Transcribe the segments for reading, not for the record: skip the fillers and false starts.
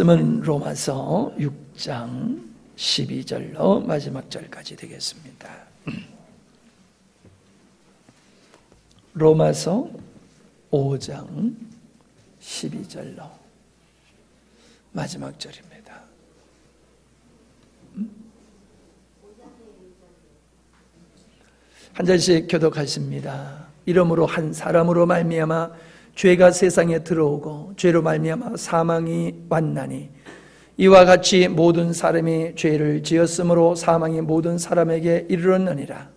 말씀은 로마서 6장 12절로 마지막 절까지 되겠습니다. 로마서 5장 12절로 마지막 절입니다. 한 절씩 교독하십니다. 이러므로 한 사람으로 말미암아 죄가 세상에 들어오고 죄로 말미암아 사망이 왔나니 이와 같이 모든 사람이 죄를 지었으므로 사망이 모든 사람에게 이르렀느니라.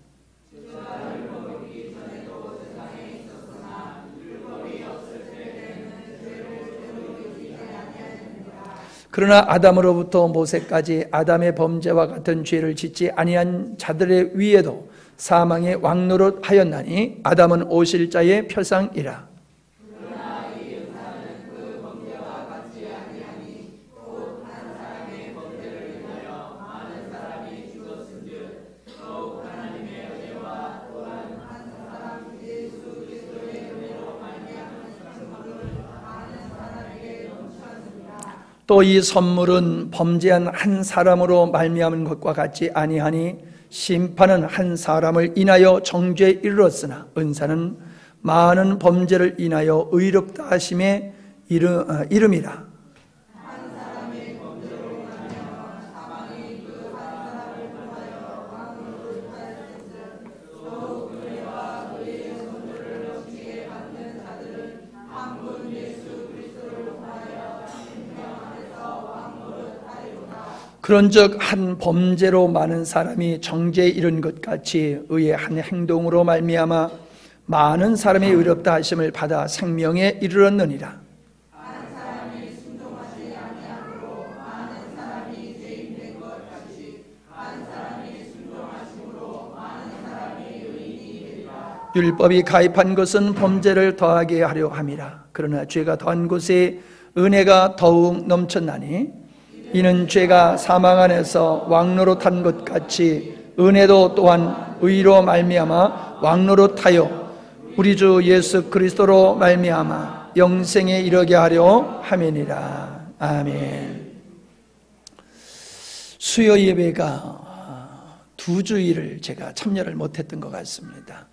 그러나 아담으로부터 모세까지 아담의 범죄와 같은 죄를 짓지 아니한 자들의 위에도 사망의 왕노릇하였나니 아담은 오실 자의 표상이라. 또 이 선물은 범죄한 한 사람으로 말미암은 것과 같지 아니하니 심판은 한 사람을 인하여 정죄에 이르렀으나 은사는 많은 범죄를 인하여 의롭다 하심의 이름이라. 그런즉 한 범죄로 많은 사람이 정죄에 이른 것 같이 의의 한 행동으로 말미암아 많은 사람이 의롭다 하심을 받아 생명에 이르렀느니라. 한 사람이 순종하지 아니함으로 많은 사람이 죄인된 것 같이 한 사람이 순종하심으로 많은 사람이 의인이 되리라. 율법이 가입한 것은 범죄를 더하게 하려 함이라. 그러나 죄가 더한 곳에 은혜가 더욱 넘쳤나니 이는 죄가 사망 안에서 왕노릇한 것 같이 은혜도 또한 의로 말미암아 왕노릇하여 우리 주 예수 그리스도로 말미암아 영생에 이르게 하려 함이니라. 아멘. 수요 예배가 두 주일을 제가 참여를 못했던 것 같습니다.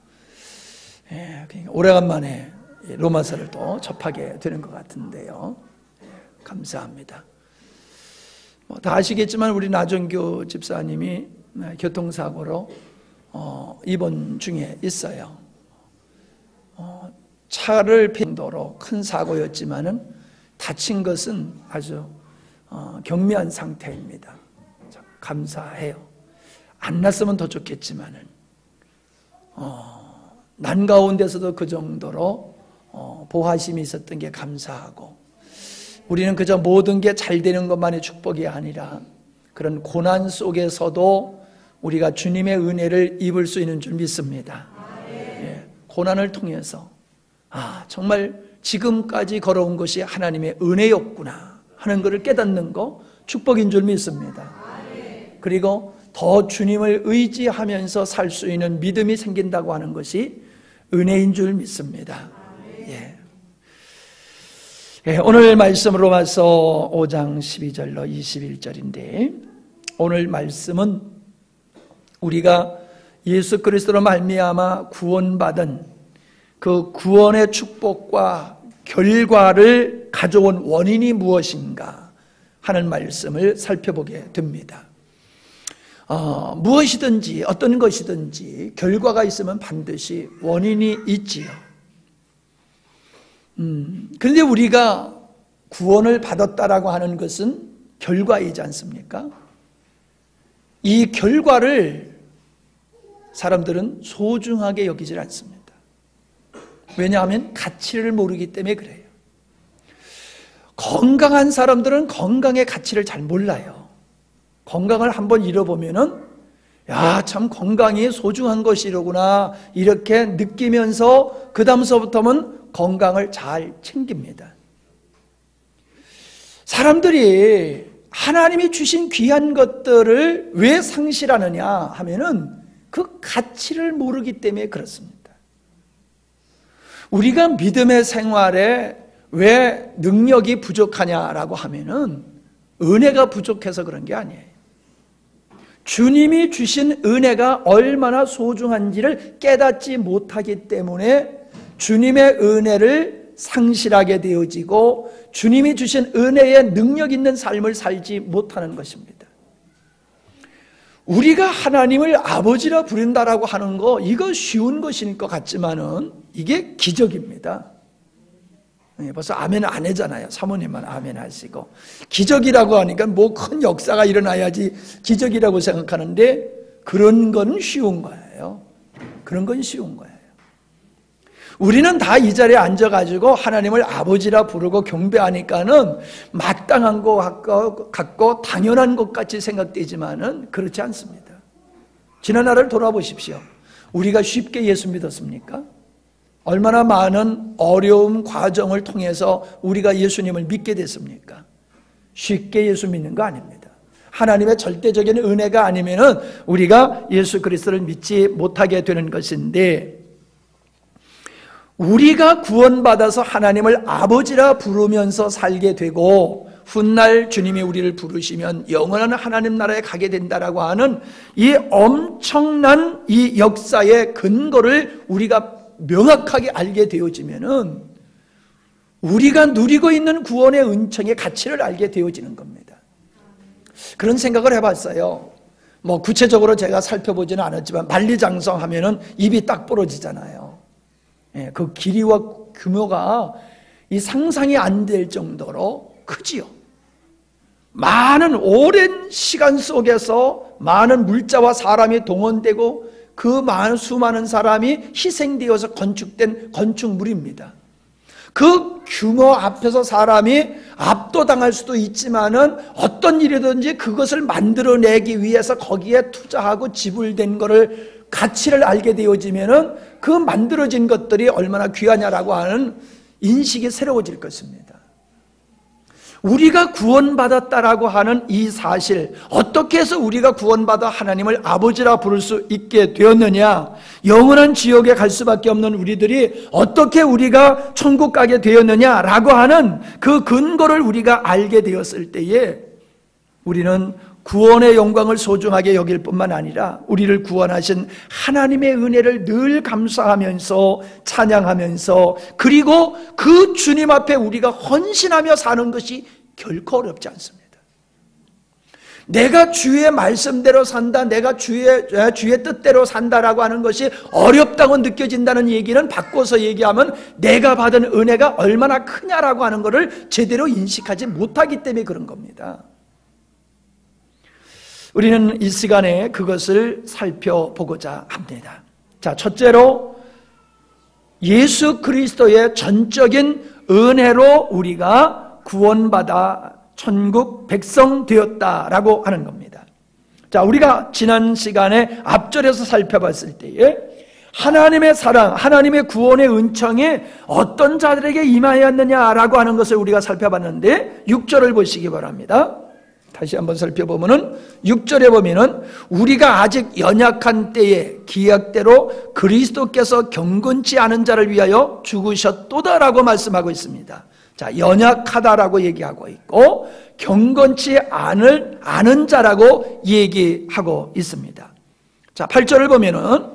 오래간만에 로마서를 또 접하게 되는 것 같은데요. 감사합니다. 다 아시겠지만 우리 나종교 집사님이 교통사고로 입원 중에 있어요. 차를 정도로 큰 사고였지만은 다친 것은 아주 경미한 상태입니다. 감사해요. 안 났으면 더 좋겠지만은 난 가운데서도 그 정도로 보호하심이 있었던 게 감사하고, 우리는 그저 모든 게 잘 되는 것만이 축복이 아니라 그런 고난 속에서도 우리가 주님의 은혜를 입을 수 있는 줄 믿습니다. 고난을 통해서 정말 지금까지 걸어온 것이 하나님의 은혜였구나 하는 것을 깨닫는 거 축복인 줄 믿습니다. 그리고 더 주님을 의지하면서 살 수 있는 믿음이 생긴다고 하는 것이 은혜인 줄 믿습니다. 오늘 말씀으로 와서 5장 12절로 21절인데, 오늘 말씀은 우리가 예수 그리스도로 말미암아 구원받은 그 구원의 축복과 결과를 가져온 원인이 무엇인가 하는 말씀을 살펴보게 됩니다. 무엇이든지 어떤 것이든지 결과가 있으면 반드시 원인이 있지요. 그런데 우리가 구원을 받았다라고 하는 것은 결과이지 않습니까? 이 결과를 사람들은 소중하게 여기질 않습니다. 왜냐하면 가치를 모르기 때문에 그래요. 건강한 사람들은 건강의 가치를 잘 몰라요. 건강을 한번 잃어보면은 참 건강이 소중한 것이로구나 이렇게 느끼면서 그 다음서부터는 건강을 잘 챙깁니다. 사람들이 하나님이 주신 귀한 것들을 왜 상실하느냐 하면은 그 가치를 모르기 때문에 그렇습니다. 우리가 믿음의 생활에 왜 능력이 부족하냐라고 하면은 은혜가 부족해서 그런 게 아니에요. 주님이 주신 은혜가 얼마나 소중한지를 깨닫지 못하기 때문에 주님의 은혜를 상실하게 되어지고 주님이 주신 은혜의 능력 있는 삶을 살지 못하는 것입니다. 우리가 하나님을 아버지라 부른다라고 하는 거, 이거 쉬운 것일 것 같지만은 이게 기적입니다. 벌써 아멘 안 하잖아요. 사모님만 아멘 하시고. 기적이라고 하니까 뭐 큰 역사가 일어나야지 기적이라고 생각하는데 그런 건 쉬운 거예요. 그런 건 쉬운 거예요. 우리는 다 이 자리에 앉아가지고 하나님을 아버지라 부르고 경배하니까는 마땅한 것 같고 당연한 것 같이 생각되지만은 그렇지 않습니다. 지난 날을 돌아보십시오. 우리가 쉽게 예수 믿었습니까? 얼마나 많은 어려움 과정을 통해서 우리가 예수님을 믿게 됐습니까? 쉽게 예수 믿는 거 아닙니다. 하나님의 절대적인 은혜가 아니면은 우리가 예수 그리스도를 믿지 못하게 되는 것인데, 우리가 구원받아서 하나님을 아버지라 부르면서 살게 되고 훗날 주님이 우리를 부르시면 영원한 하나님 나라에 가게 된다라고 하는 이 엄청난 이 역사의 근거를 우리가 명확하게 알게 되어지면은 우리가 누리고 있는 구원의 은총의 가치를 알게 되어지는 겁니다. 그런 생각을 해봤어요. 뭐 구체적으로 제가 살펴보지는 않았지만 만리장성 하면은 입이 딱 부러지잖아요. 그 길이와 규모가 이 상상이 안 될 정도로 크지요. 많은 오랜 시간 속에서 많은 물자와 사람이 동원되고 그 수많은 사람이 희생되어서 건축된 건축물입니다. 그 규모 앞에서 사람이 압도당할 수도 있지만은 어떤 일이든지 그것을 만들어내기 위해서 거기에 투자하고 지불된 거를 가치를 알게 되어지면은 그 만들어진 것들이 얼마나 귀하냐라고 하는 인식이 새로워질 것입니다. 우리가 구원받았다라고 하는 이 사실, 어떻게 해서 우리가 구원받아 하나님을 아버지라 부를 수 있게 되었느냐, 영원한 지옥에 갈 수밖에 없는 우리들이 어떻게 우리가 천국 가게 되었느냐라고 하는 그 근거를 우리가 알게 되었을 때에 우리는 구원의 영광을 소중하게 여길 뿐만 아니라 우리를 구원하신 하나님의 은혜를 늘 감사하면서 찬양하면서, 그리고 그 주님 앞에 우리가 헌신하며 사는 것이 결코 어렵지 않습니다. 내가 주의 말씀대로 산다, 내가 주의 뜻대로 산다라고 하는 것이 어렵다고 느껴진다는 얘기는 바꿔서 얘기하면 내가 받은 은혜가 얼마나 크냐라고 하는 것을 제대로 인식하지 못하기 때문에 그런 겁니다. 우리는 이 시간에 그것을 살펴보고자 합니다. 자, 첫째로 예수 그리스도의 전적인 은혜로 우리가 구원받아 천국 백성 되었다라고 하는 겁니다. 자, 우리가 지난 시간에 앞절에서 살펴봤을 때에 하나님의 사랑, 하나님의 구원의 은총이 어떤 자들에게 임하였느냐라고 하는 것을 우리가 살펴봤는데 6절을 보시기 바랍니다. 다시 한번 살펴보면은 6절에 보면은 우리가 아직 연약한 때에 기약대로 그리스도께서 경건치 않은 자를 위하여 죽으셨도다라고 말씀하고 있습니다. 자, 연약하다라고 얘기하고 있고 경건치 않은 자라고 얘기하고 있습니다. 자, 8절을 보면은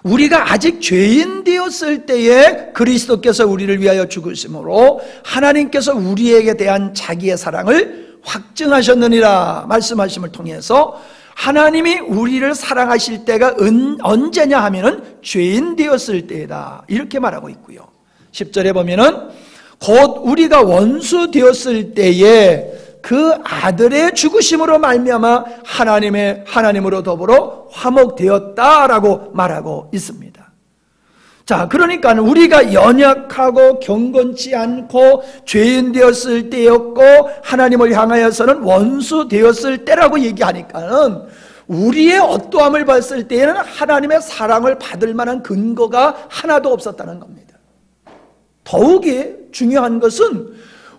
우리가 아직 죄인 되었을 때에 그리스도께서 우리를 위하여 죽으심으로 하나님께서 우리에게 대한 자기의 사랑을 확증하셨느니라 말씀하심을 통해서 하나님이 우리를 사랑하실 때가 언제냐 하면은 죄인 되었을 때다 이렇게 말하고 있고요. 10절에 보면은 곧 우리가 원수 되었을 때에 그 아들의 죽으심으로 말미암아 하나님으로 더불어 화목되었다라고 말하고 있습니다. 자, 그러니까 우리가 연약하고 경건치 않고 죄인 되었을 때였고 하나님을 향하여서는 원수 되었을 때라고 얘기하니까는 우리의 어떠함을 봤을 때에는 하나님의 사랑을 받을 만한 근거가 하나도 없었다는 겁니다. 더욱이 중요한 것은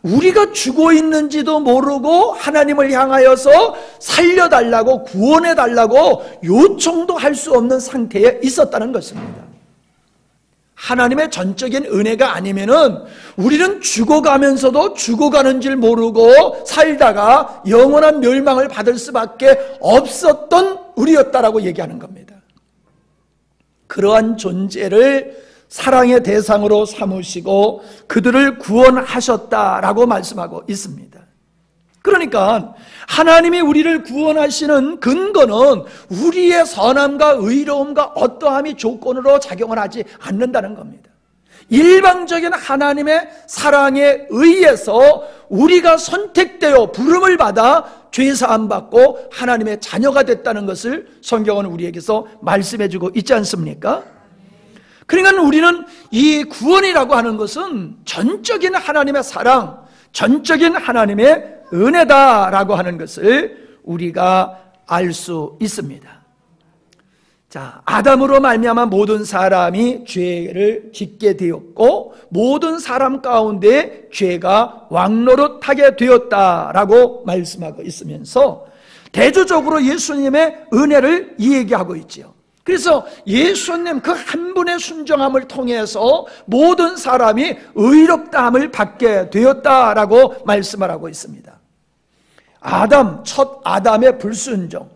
우리가 죽어 있는지도 모르고 하나님을 향하여서 살려달라고 구원해달라고 요청도 할 수 없는 상태에 있었다는 것입니다. 하나님의 전적인 은혜가 아니면은 우리는 죽어가면서도 죽어가는 줄 모르고 살다가 영원한 멸망을 받을 수밖에 없었던 우리였다라고 얘기하는 겁니다. 그러한 존재를 사랑의 대상으로 삼으시고 그들을 구원하셨다라고 말씀하고 있습니다. 그러니까 하나님이 우리를 구원하시는 근거는 우리의 선함과 의로움과 어떠함이 조건으로 작용을 하지 않는다는 겁니다. 일방적인 하나님의 사랑에 의해서 우리가 선택되어 부름을 받아 죄사함 받고 하나님의 자녀가 됐다는 것을 성경은 우리에게서 말씀해 주고 있지 않습니까? 그러니까 우리는 이 구원이라고 하는 것은 전적인 하나님의 사랑, 전적인 하나님의 은혜다라고 하는 것을 우리가 알 수 있습니다. 자, 아담으로 말미암아 모든 사람이 죄를 짓게 되었고 모든 사람 가운데 죄가 왕노릇하게 되었다라고 말씀하고 있으면서 대조적으로 예수님의 은혜를 이야기하고 있지요. 그래서 예수님 그 한 분의 순종함을 통해서 모든 사람이 의롭다함을 받게 되었다라고 말씀을 하고 있습니다. 아담, 첫 아담의 불순종,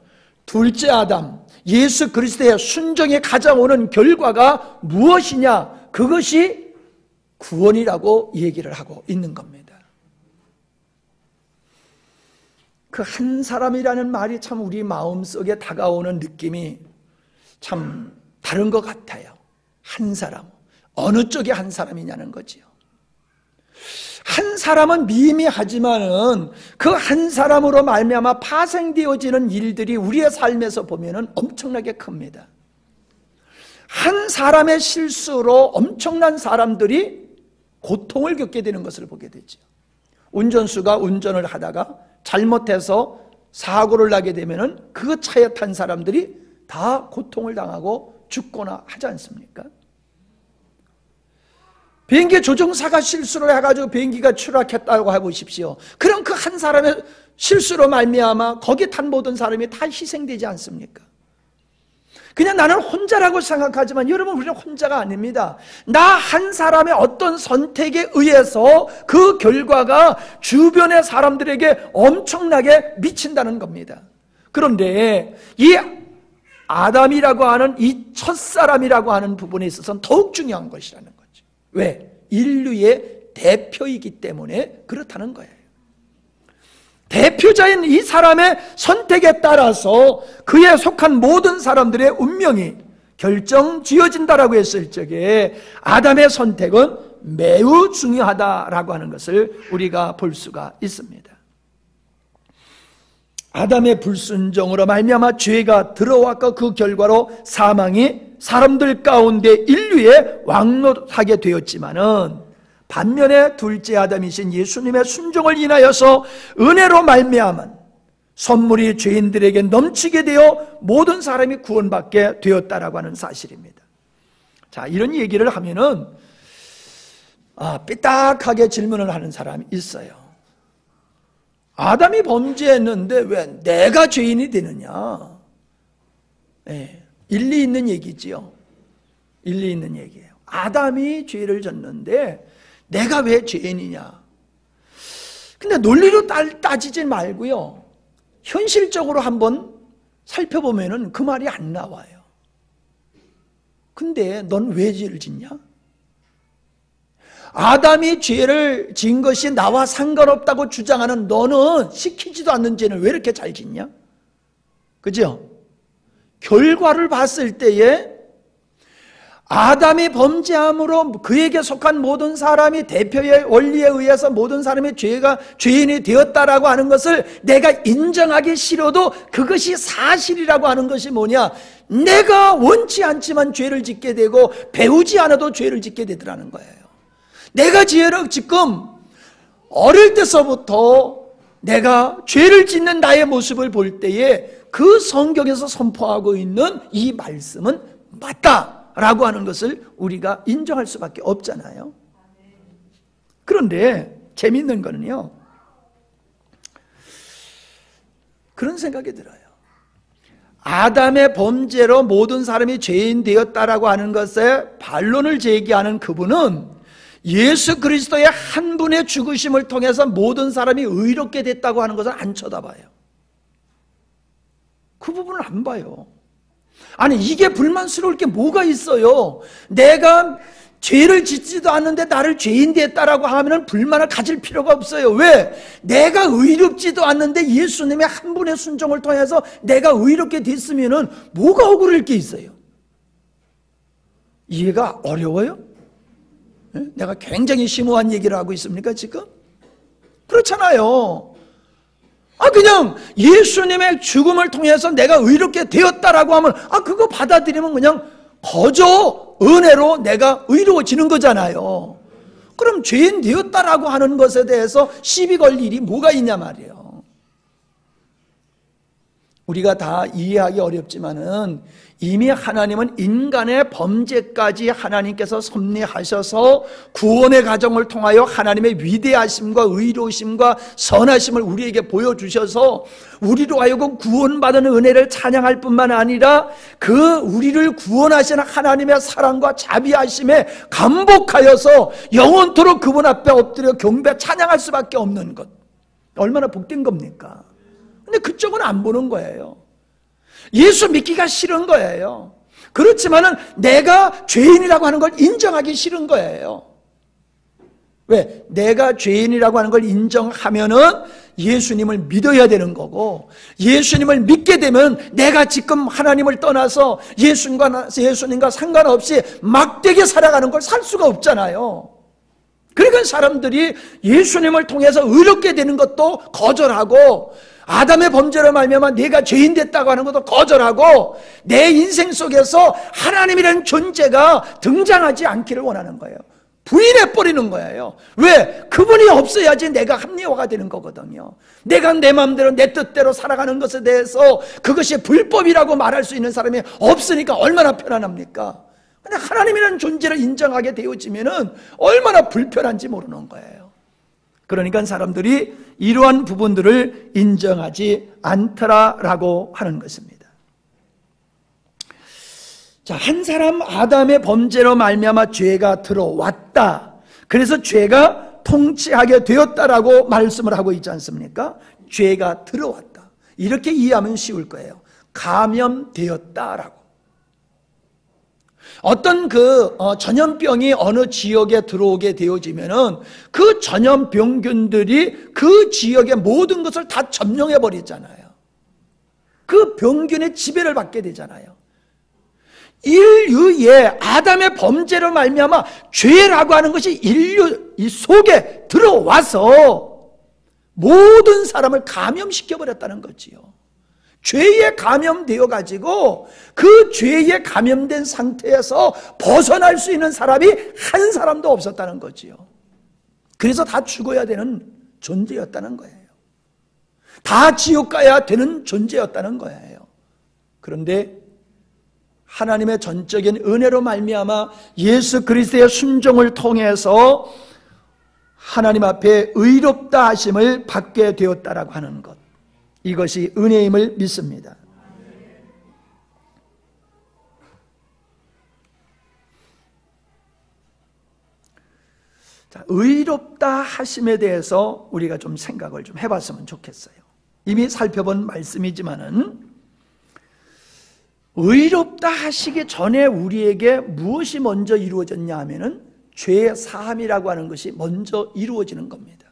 둘째 아담, 예수 그리스도의 순종에 가져오는 결과가 무엇이냐? 그것이 구원이라고 얘기를 하고 있는 겁니다. 그 한 사람이라는 말이 참 우리 마음속에 다가오는 느낌이 참 다른 것 같아요. 한 사람, 어느 쪽에 한 사람이냐는 거지요. 한 사람은 미미하지만은 그 한 사람으로 말미암아 파생되어지는 일들이 우리의 삶에서 보면은 엄청나게 큽니다. 한 사람의 실수로 엄청난 사람들이 고통을 겪게 되는 것을 보게 되죠. 운전수가 운전을 하다가 잘못해서 사고를 나게 되면은 그 차에 탄 사람들이 다 고통을 당하고 죽거나 하지 않습니까? 비행기 조종사가 실수를 해가지고 비행기가 추락했다고 해보십시오. 그럼 그 한 사람의 실수로 말미암아 거기 탄 모든 사람이 다 희생되지 않습니까? 그냥 나는 혼자라고 생각하지만 여러분, 우리는 혼자가 아닙니다. 나 한 사람의 어떤 선택에 의해서 그 결과가 주변의 사람들에게 엄청나게 미친다는 겁니다. 그런데 이 아담이라고 하는 이 첫사람이라고 하는 부분에 있어서는 더욱 중요한 것이라는 거죠. 왜? 인류의 대표이기 때문에 그렇다는 거예요. 대표자인 이 사람의 선택에 따라서 그에 속한 모든 사람들의 운명이 결정지어진다라고 했을 적에 아담의 선택은 매우 중요하다라고 하는 것을 우리가 볼 수가 있습니다. 아담의 불순종으로 말미암아 죄가 들어왔고 그 결과로 사망이 사람들 가운데 인류에 왕노릇하게 되었지만은 반면에 둘째 아담이신 예수님의 순종을 인하여서 은혜로 말미암은 선물이 죄인들에게 넘치게 되어 모든 사람이 구원받게 되었다라고 하는 사실입니다. 자, 이런 얘기를 하면은 삐딱하게 질문을 하는 사람이 있어요. 아담이 범죄했는데 왜 내가 죄인이 되느냐? 네, 일리 있는 얘기지요. 일리 있는 얘기예요. 아담이 죄를 졌는데 내가 왜 죄인이냐? 근데 논리로 따지지 말고요, 현실적으로 한번 살펴보면은 그 말이 안 나와요. 근데 넌 왜 죄를 짓냐? 아담이 죄를 지은 것이 나와 상관없다고 주장하는 너는 시키지도 않는 죄는 왜 이렇게 잘 짓냐? 그죠? 결과를 봤을 때에 아담이 범죄함으로 그에게 속한 모든 사람이 대표의 원리에 의해서 모든 사람의 죄인이 되었다라고 하는 것을 내가 인정하기 싫어도 그것이 사실이라고 하는 것이 뭐냐? 내가 원치 않지만 죄를 짓게 되고 배우지 않아도 죄를 짓게 되더라는 거예요. 내가 지금 어릴 때서부터 내가 죄를 짓는 나의 모습을 볼 때에 그 성경에서 선포하고 있는 이 말씀은 맞다라고 하는 것을 우리가 인정할 수밖에 없잖아요. 그런데 재밌는 거는요, 그런 생각이 들어요. 아담의 범죄로 모든 사람이 죄인 되었다라고 하는 것에 반론을 제기하는 그분은 예수 그리스도의 한 분의 죽으심을 통해서 모든 사람이 의롭게 됐다고 하는 것을 안 쳐다봐요. 그 부분을 안 봐요. 아니, 이게 불만스러울 게 뭐가 있어요? 내가 죄를 짓지도 않는데 나를 죄인 됐다라고 하면 불만을 가질 필요가 없어요. 왜? 내가 의롭지도 않는데 예수님의 한 분의 순종을 통해서 내가 의롭게 됐으면 뭐가 억울할 게 있어요? 이해가 어려워요? 내가 굉장히 심오한 얘기를 하고 있습니까 지금? 그렇잖아요. 그냥 예수님의 죽음을 통해서 내가 의롭게 되었다라고 하면 그거 받아들이면 그냥 거저 은혜로 내가 의로워지는 거잖아요. 그럼 죄인 되었다라고 하는 것에 대해서 시비 걸 일이 뭐가 있냐 말이에요. 우리가 다 이해하기 어렵지만은 이미 하나님은 인간의 범죄까지 하나님께서 섭리하셔서 구원의 과정을 통하여 하나님의 위대하심과 의로우심과 선하심을 우리에게 보여주셔서 우리로 하여금 구원받은 은혜를 찬양할 뿐만 아니라 그 우리를 구원하신 하나님의 사랑과 자비하심에 감복하여서 영원토록 그분 앞에 엎드려 경배 찬양할 수밖에 없는 것. 얼마나 복된 겁니까? 근데 그쪽은 안 보는 거예요. 예수 믿기가 싫은 거예요. 그렇지만은 내가 죄인이라고 하는 걸 인정하기 싫은 거예요. 왜? 내가 죄인이라고 하는 걸 인정하면은 예수님을 믿어야 되는 거고, 예수님을 믿게 되면 내가 지금 하나님을 떠나서 예수님과 상관없이 막되게 살아가는 걸 살 수가 없잖아요. 그러니까 사람들이 예수님을 통해서 의롭게 되는 것도 거절하고, 아담의 범죄로 말미암아 내가 죄인 됐다고 하는 것도 거절하고, 내 인생 속에서 하나님이라는 존재가 등장하지 않기를 원하는 거예요. 부인해버리는 거예요. 왜? 그분이 없어야지 내가 합리화가 되는 거거든요. 내가 내 마음대로 내 뜻대로 살아가는 것에 대해서 그것이 불법이라고 말할 수 있는 사람이 없으니까 얼마나 편안합니까? 근데 하나님이라는 존재를 인정하게 되어지면은 얼마나 불편한지 모르는 거예요. 그러니까 사람들이 이러한 부분들을 인정하지 않더라라고 하는 것입니다. 자, 한 사람 아담의 범죄로 말미암아 죄가 들어왔다. 그래서 죄가 통치하게 되었다라고 말씀을 하고 있지 않습니까? 죄가 들어왔다. 이렇게 이해하면 쉬울 거예요. 감염되었다라고. 어떤 전염병이 어느 지역에 들어오게 되어지면은 그 전염병균들이 그 지역의 모든 것을 다 점령해 버리잖아요. 그 병균의 지배를 받게 되잖아요. 인류의 아담의 범죄로 말미암아 죄라고 하는 것이 인류 속에 들어와서 모든 사람을 감염시켜 버렸다는 거지요. 죄에 감염되어 가지고 그 죄에 감염된 상태에서 벗어날 수 있는 사람이 한 사람도 없었다는 거지요. 그래서 다 죽어야 되는 존재였다는 거예요. 다 지옥 가야 되는 존재였다는 거예요. 그런데 하나님의 전적인 은혜로 말미암아 예수 그리스도의 순종을 통해서 하나님 앞에 의롭다 하심을 받게 되었다라고 하는 것, 이것이 은혜임을 믿습니다. 자, 의롭다 하심에 대해서 우리가 좀 생각을 좀 해봤으면 좋겠어요. 이미 살펴본 말씀이지만은 의롭다 하시기 전에 우리에게 무엇이 먼저 이루어졌냐 하면은 죄 사함이라고 하는 것이 먼저 이루어지는 겁니다.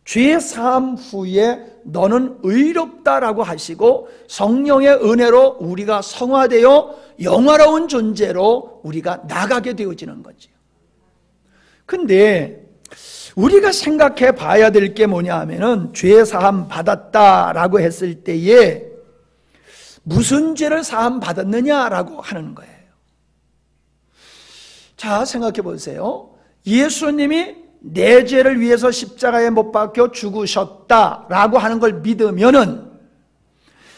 죄 사함 후에 너는 의롭다라고 하시고 성령의 은혜로 우리가 성화되어 영화로운 존재로 우리가 나가게 되어지는 거지요. 근데 우리가 생각해 봐야 될 게 뭐냐 하면은 죄 사함 받았다라고 했을 때에 무슨 죄를 사함 받았느냐라고 하는 거예요. 자, 생각해 보세요. 예수님이 내 죄를 위해서 십자가에 못 박혀 죽으셨다라고 하는 걸 믿으면은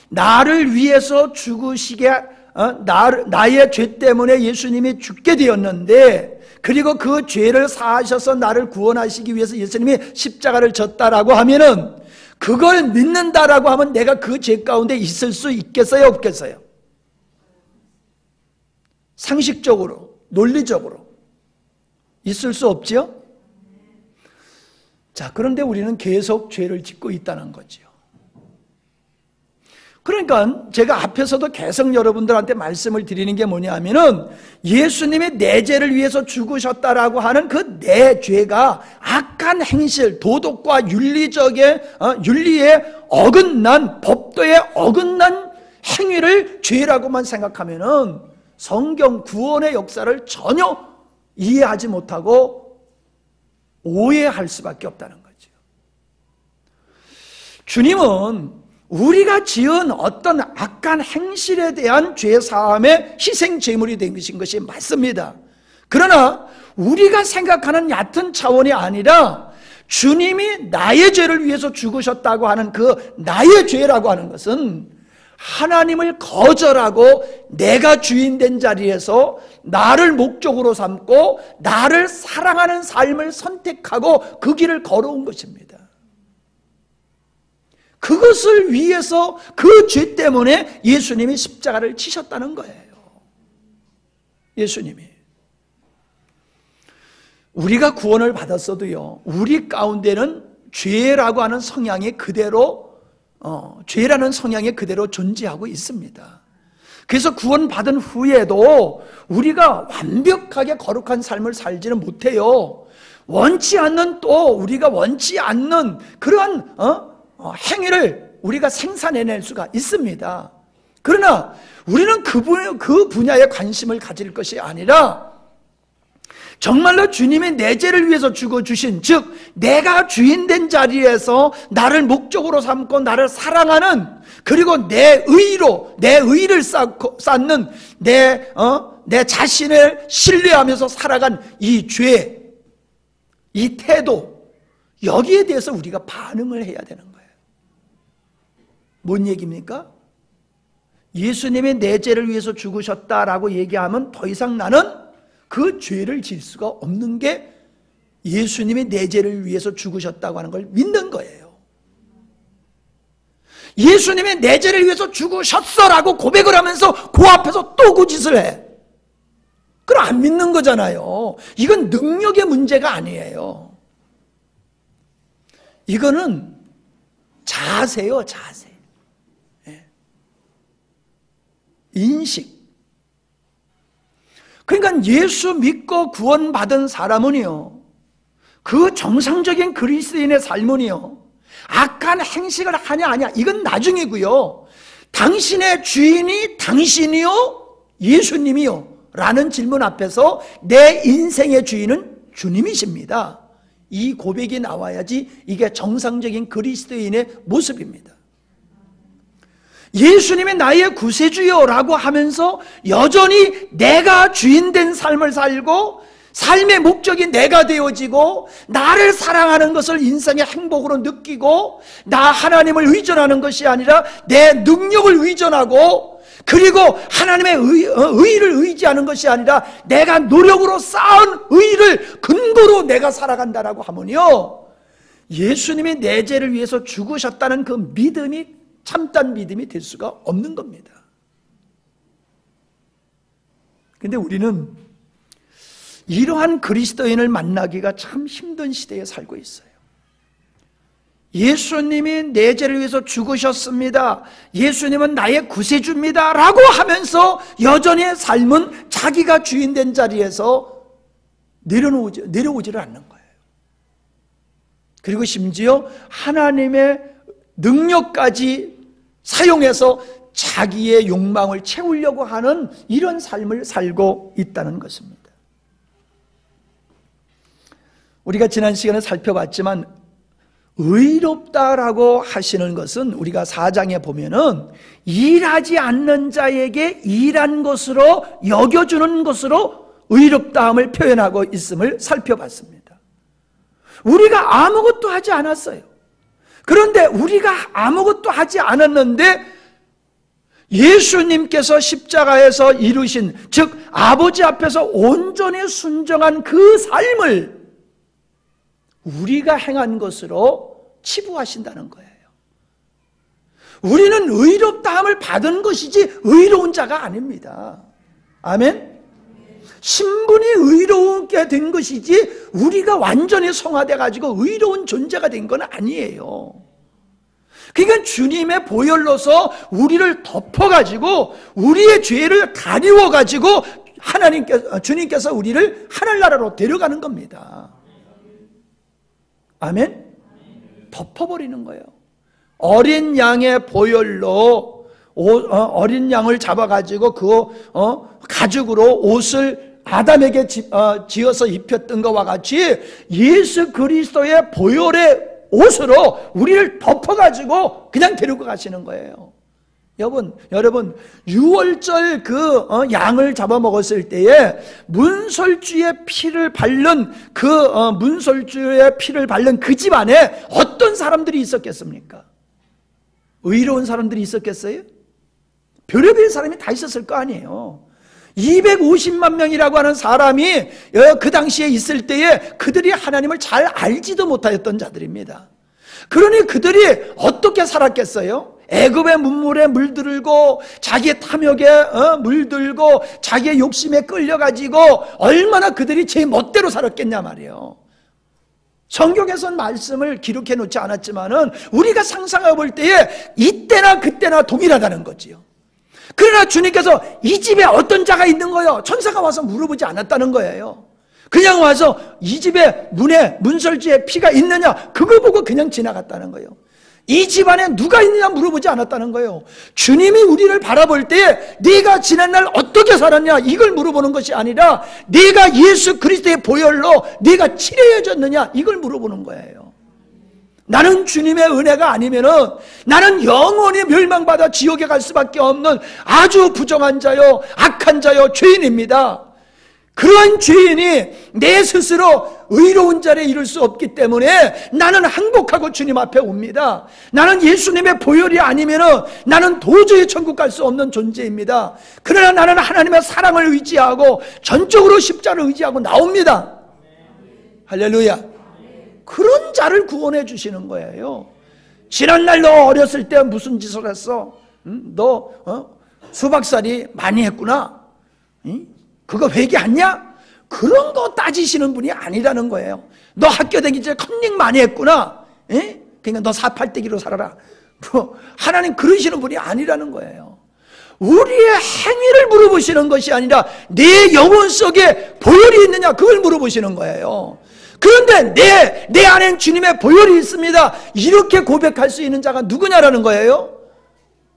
나를 위해서 죽으시게 나의 죄 때문에 예수님이 죽게 되었는데, 그리고 그 죄를 사하셔서 나를 구원하시기 위해서 예수님이 십자가를 졌다라고 하면은 그걸 믿는다라고 하면 내가 그 죄 가운데 있을 수 있겠어요, 없겠어요? 상식적으로, 논리적으로 있을 수 없지요? 자, 그런데 우리는 계속 죄를 짓고 있다는 거지요. 그러니까 제가 앞에서도 계속 여러분들한테 말씀을 드리는 게 뭐냐면은 예수님이 내 죄를 위해서 죽으셨다라고 하는 그 내 죄가 악한 행실, 도덕과 윤리에 어긋난, 법도에 어긋난 행위를 죄라고만 생각하면은 성경 구원의 역사를 전혀 이해하지 못하고 오해할 수밖에 없다는 거죠. 주님은 우리가 지은 어떤 악한 행실에 대한 죄사함의 희생 제물이 된 것이 맞습니다. 그러나 우리가 생각하는 얕은 차원이 아니라 주님이 나의 죄를 위해서 죽으셨다고 하는 그 나의 죄라고 하는 것은 하나님을 거절하고 내가 주인 된 자리에서 나를 목적으로 삼고 나를 사랑하는 삶을 선택하고 그 길을 걸어온 것입니다. 그것을 위해서 그 죄 때문에 예수님이 십자가를 치셨다는 거예요. 예수님이. 우리가 구원을 받았어도요, 우리 가운데는 죄라고 하는 성향이 그대로 죄라는 성향이 그대로 존재하고 있습니다. 그래서 구원받은 후에도 우리가 완벽하게 거룩한 삶을 살지는 못해요. 원치 않는 또 우리가 원치 않는 그러한 행위를 우리가 생산해낼 수가 있습니다. 그러나 우리는 그 분야에 관심을 가질 것이 아니라 정말로 주님이 내 죄를 위해서 죽어주신, 즉 내가 주인된 자리에서 나를 목적으로 삼고 나를 사랑하는, 그리고 내 의를 쌓는 내 자신을 신뢰하면서 살아간 이 죄, 이 태도, 여기에 대해서 우리가 반응을 해야 되는 거예요. 뭔 얘기입니까? 예수님이 내 죄를 위해서 죽으셨다라고 얘기하면 더 이상 나는 그 죄를 질 수가 없는 게 예수님이 내 죄를 위해서 죽으셨다고 하는 걸 믿는 거예요. 예수님이 내 죄를 위해서 죽으셨어라고 고백을 하면서 그 앞에서 또 그 짓을 해. 그럼 안 믿는 거잖아요. 이건 능력의 문제가 아니에요. 이거는 자세요, 자세. 인식. 그러니까 예수 믿고 구원받은 사람은요, 그 정상적인 그리스도인의 삶은요, 악한 행식을 하냐 아니야 이건 나중이고요, 당신의 주인이 당신이요 예수님이요 라는 질문 앞에서 내 인생의 주인은 주님이십니다. 이 고백이 나와야지 이게 정상적인 그리스도인의 모습입니다. 예수님이 나의 구세주여라고 하면서 여전히 내가 주인된 삶을 살고 삶의 목적이 내가 되어지고 나를 사랑하는 것을 인생의 행복으로 느끼고 나 하나님을 의존하는 것이 아니라 내 능력을 의존하고, 그리고 하나님의 의를 의지하는 것이 아니라 내가 노력으로 쌓은 의를 근거로 내가 살아간다라고 하면요, 예수님이 내 죄를 위해서 죽으셨다는 그 믿음이 참된 믿음이 될 수가 없는 겁니다. 그런데 우리는 이러한 그리스도인을 만나기가 참 힘든 시대에 살고 있어요. 예수님이 내 죄를 위해서 죽으셨습니다, 예수님은 나의 구세주입니다 라고 하면서 여전히 삶은 자기가 주인된 자리에서 내려오지를 않는 거예요. 그리고 심지어 하나님의 능력까지 사용해서 자기의 욕망을 채우려고 하는 이런 삶을 살고 있다는 것입니다. 우리가 지난 시간에 살펴봤지만 의롭다라고 하시는 것은 우리가 4장에 보면은 일하지 않는 자에게 일한 것으로 여겨주는 것으로 의롭다함을 표현하고 있음을 살펴봤습니다. 우리가 아무것도 하지 않았어요. 그런데 우리가 아무것도 하지 않았는데 예수님께서 십자가에서 이루신, 즉 아버지 앞에서 온전히 순종한 그 삶을 우리가 행한 것으로 치부하신다는 거예요. 우리는 의롭다함을 받은 것이지 의로운 자가 아닙니다. 아멘? 신분이 의롭게 된 것이지 우리가 완전히 성화돼 가지고 의로운 존재가 된 건 아니에요. 그러니까 주님의 보혈로서 우리를 덮어가지고 우리의 죄를 가리워가지고 주님께서 우리를 하늘나라로 데려가는 겁니다. 아멘? 덮어버리는 거예요. 어린 양의 보혈로 어린 양을 잡아가지고 그 가죽으로 옷을 아담에게 지어서 입혔던 것과 같이 예수 그리스도의 보혈의 옷으로 우리를 덮어가지고 그냥 데리고 가시는 거예요. 여러분 6월절 그 양을 잡아먹었을 때에 문설주의 피를 바른 그 집안에 어떤 사람들이 있었겠습니까? 의로운 사람들이 있었겠어요? 별의별 사람이 다 있었을 거 아니에요. 250만 명이라고 하는 사람이 그 당시에 있을 때에 그들이 하나님을 잘 알지도 못하였던 자들입니다. 그러니 그들이 어떻게 살았겠어요? 애굽의 문물에 물들고 자기의 탐욕에 물들고 자기의 욕심에 끌려가지고 얼마나 그들이 제 멋대로 살았겠냐 말이에요. 성경에서는 말씀을 기록해 놓지 않았지만은 우리가 상상해 볼 때에 이때나 그때나 동일하다는 거지요. 그러나 주님께서 이 집에 어떤 자가 있는 거예요? 천사가 와서 물어보지 않았다는 거예요. 그냥 와서 이 집에 문에 문설주에 피가 있느냐 그걸 보고 그냥 지나갔다는 거예요. 이 집안에 누가 있느냐 물어보지 않았다는 거예요. 주님이 우리를 바라볼 때 네가 지난날 어떻게 살았냐 이걸 물어보는 것이 아니라 네가 예수 그리스도의 보혈로 네가 칠해졌느냐 이걸 물어보는 거예요. 나는 주님의 은혜가 아니면은 나는 영원히 멸망받아 지옥에 갈 수밖에 없는 아주 부정한 자요 악한 자요 죄인입니다. 그러한 죄인이 내 스스로 의로운 자리에 이룰 수 없기 때문에 나는 항복하고 주님 앞에 옵니다. 나는 예수님의 보혈이 아니면은 나는 도저히 천국 갈 수 없는 존재입니다. 그러나 나는 하나님의 사랑을 의지하고 전적으로 십자를 의지하고 나옵니다. 할렐루야. 그런 자를 구원해 주시는 거예요. 지난날 너 어렸을 때 무슨 짓을 했어? 너 수박살이 많이 했구나. 그거 회개했냐? 그런 거 따지시는 분이 아니라는 거예요. 너 학교 다니기 전에 컨닝 많이 했구나. 그러니까 너 사팔대기로 살아라. 하나님 그러시는 분이 아니라는 거예요. 우리의 행위를 물어보시는 것이 아니라 내 영혼 속에 보혈이 있느냐 그걸 물어보시는 거예요. 그런데 내 안엔 주님의 보혈이 있습니다. 이렇게 고백할 수 있는 자가 누구냐라는 거예요.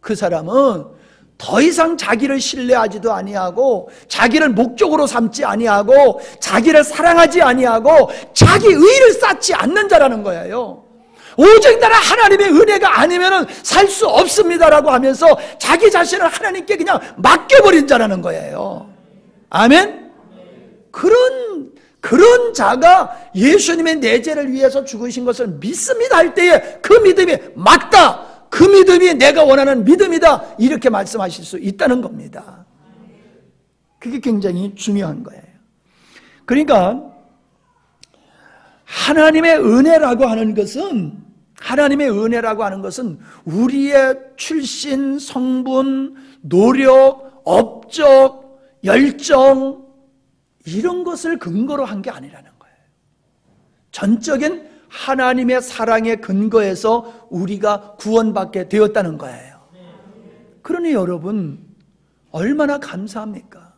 그 사람은 더 이상 자기를 신뢰하지도 아니하고 자기를 목적으로 삼지 아니하고 자기를 사랑하지 아니하고 자기 의를 쌓지 않는 자라는 거예요. 오직 나는 하나님의 은혜가 아니면 살 수 없습니다라고 하면서 자기 자신을 하나님께 그냥 맡겨버린 자라는 거예요. 아멘? 그런 자가 예수님의 내 죄를 위해서 죽으신 것을 믿습니다 할 때에 그 믿음이 맞다, 그 믿음이 내가 원하는 믿음이다 이렇게 말씀하실 수 있다는 겁니다. 그게 굉장히 중요한 거예요. 그러니까 하나님의 은혜라고 하는 것은 우리의 출신, 성분, 노력, 업적, 열정 이런 것을 근거로 한 게 아니라는 거예요. 전적인 하나님의 사랑의 근거에서 우리가 구원받게 되었다는 거예요. 그러니 여러분 얼마나 감사합니까?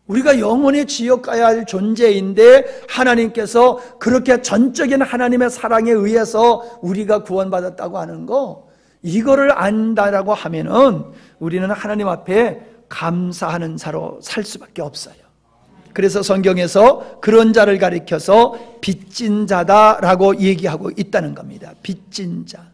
우리가 영원히 지옥 가야 할 존재인데 하나님께서 그렇게 전적인 하나님의 사랑에 의해서 우리가 구원받았다고 하는 거, 이거를 안다라고 하면은 우리는 하나님 앞에 감사하는 자로 살 수밖에 없어요. 그래서 성경에서 그런 자를 가리켜서 빚진 자다라고 얘기하고 있다는 겁니다. 빚진 자.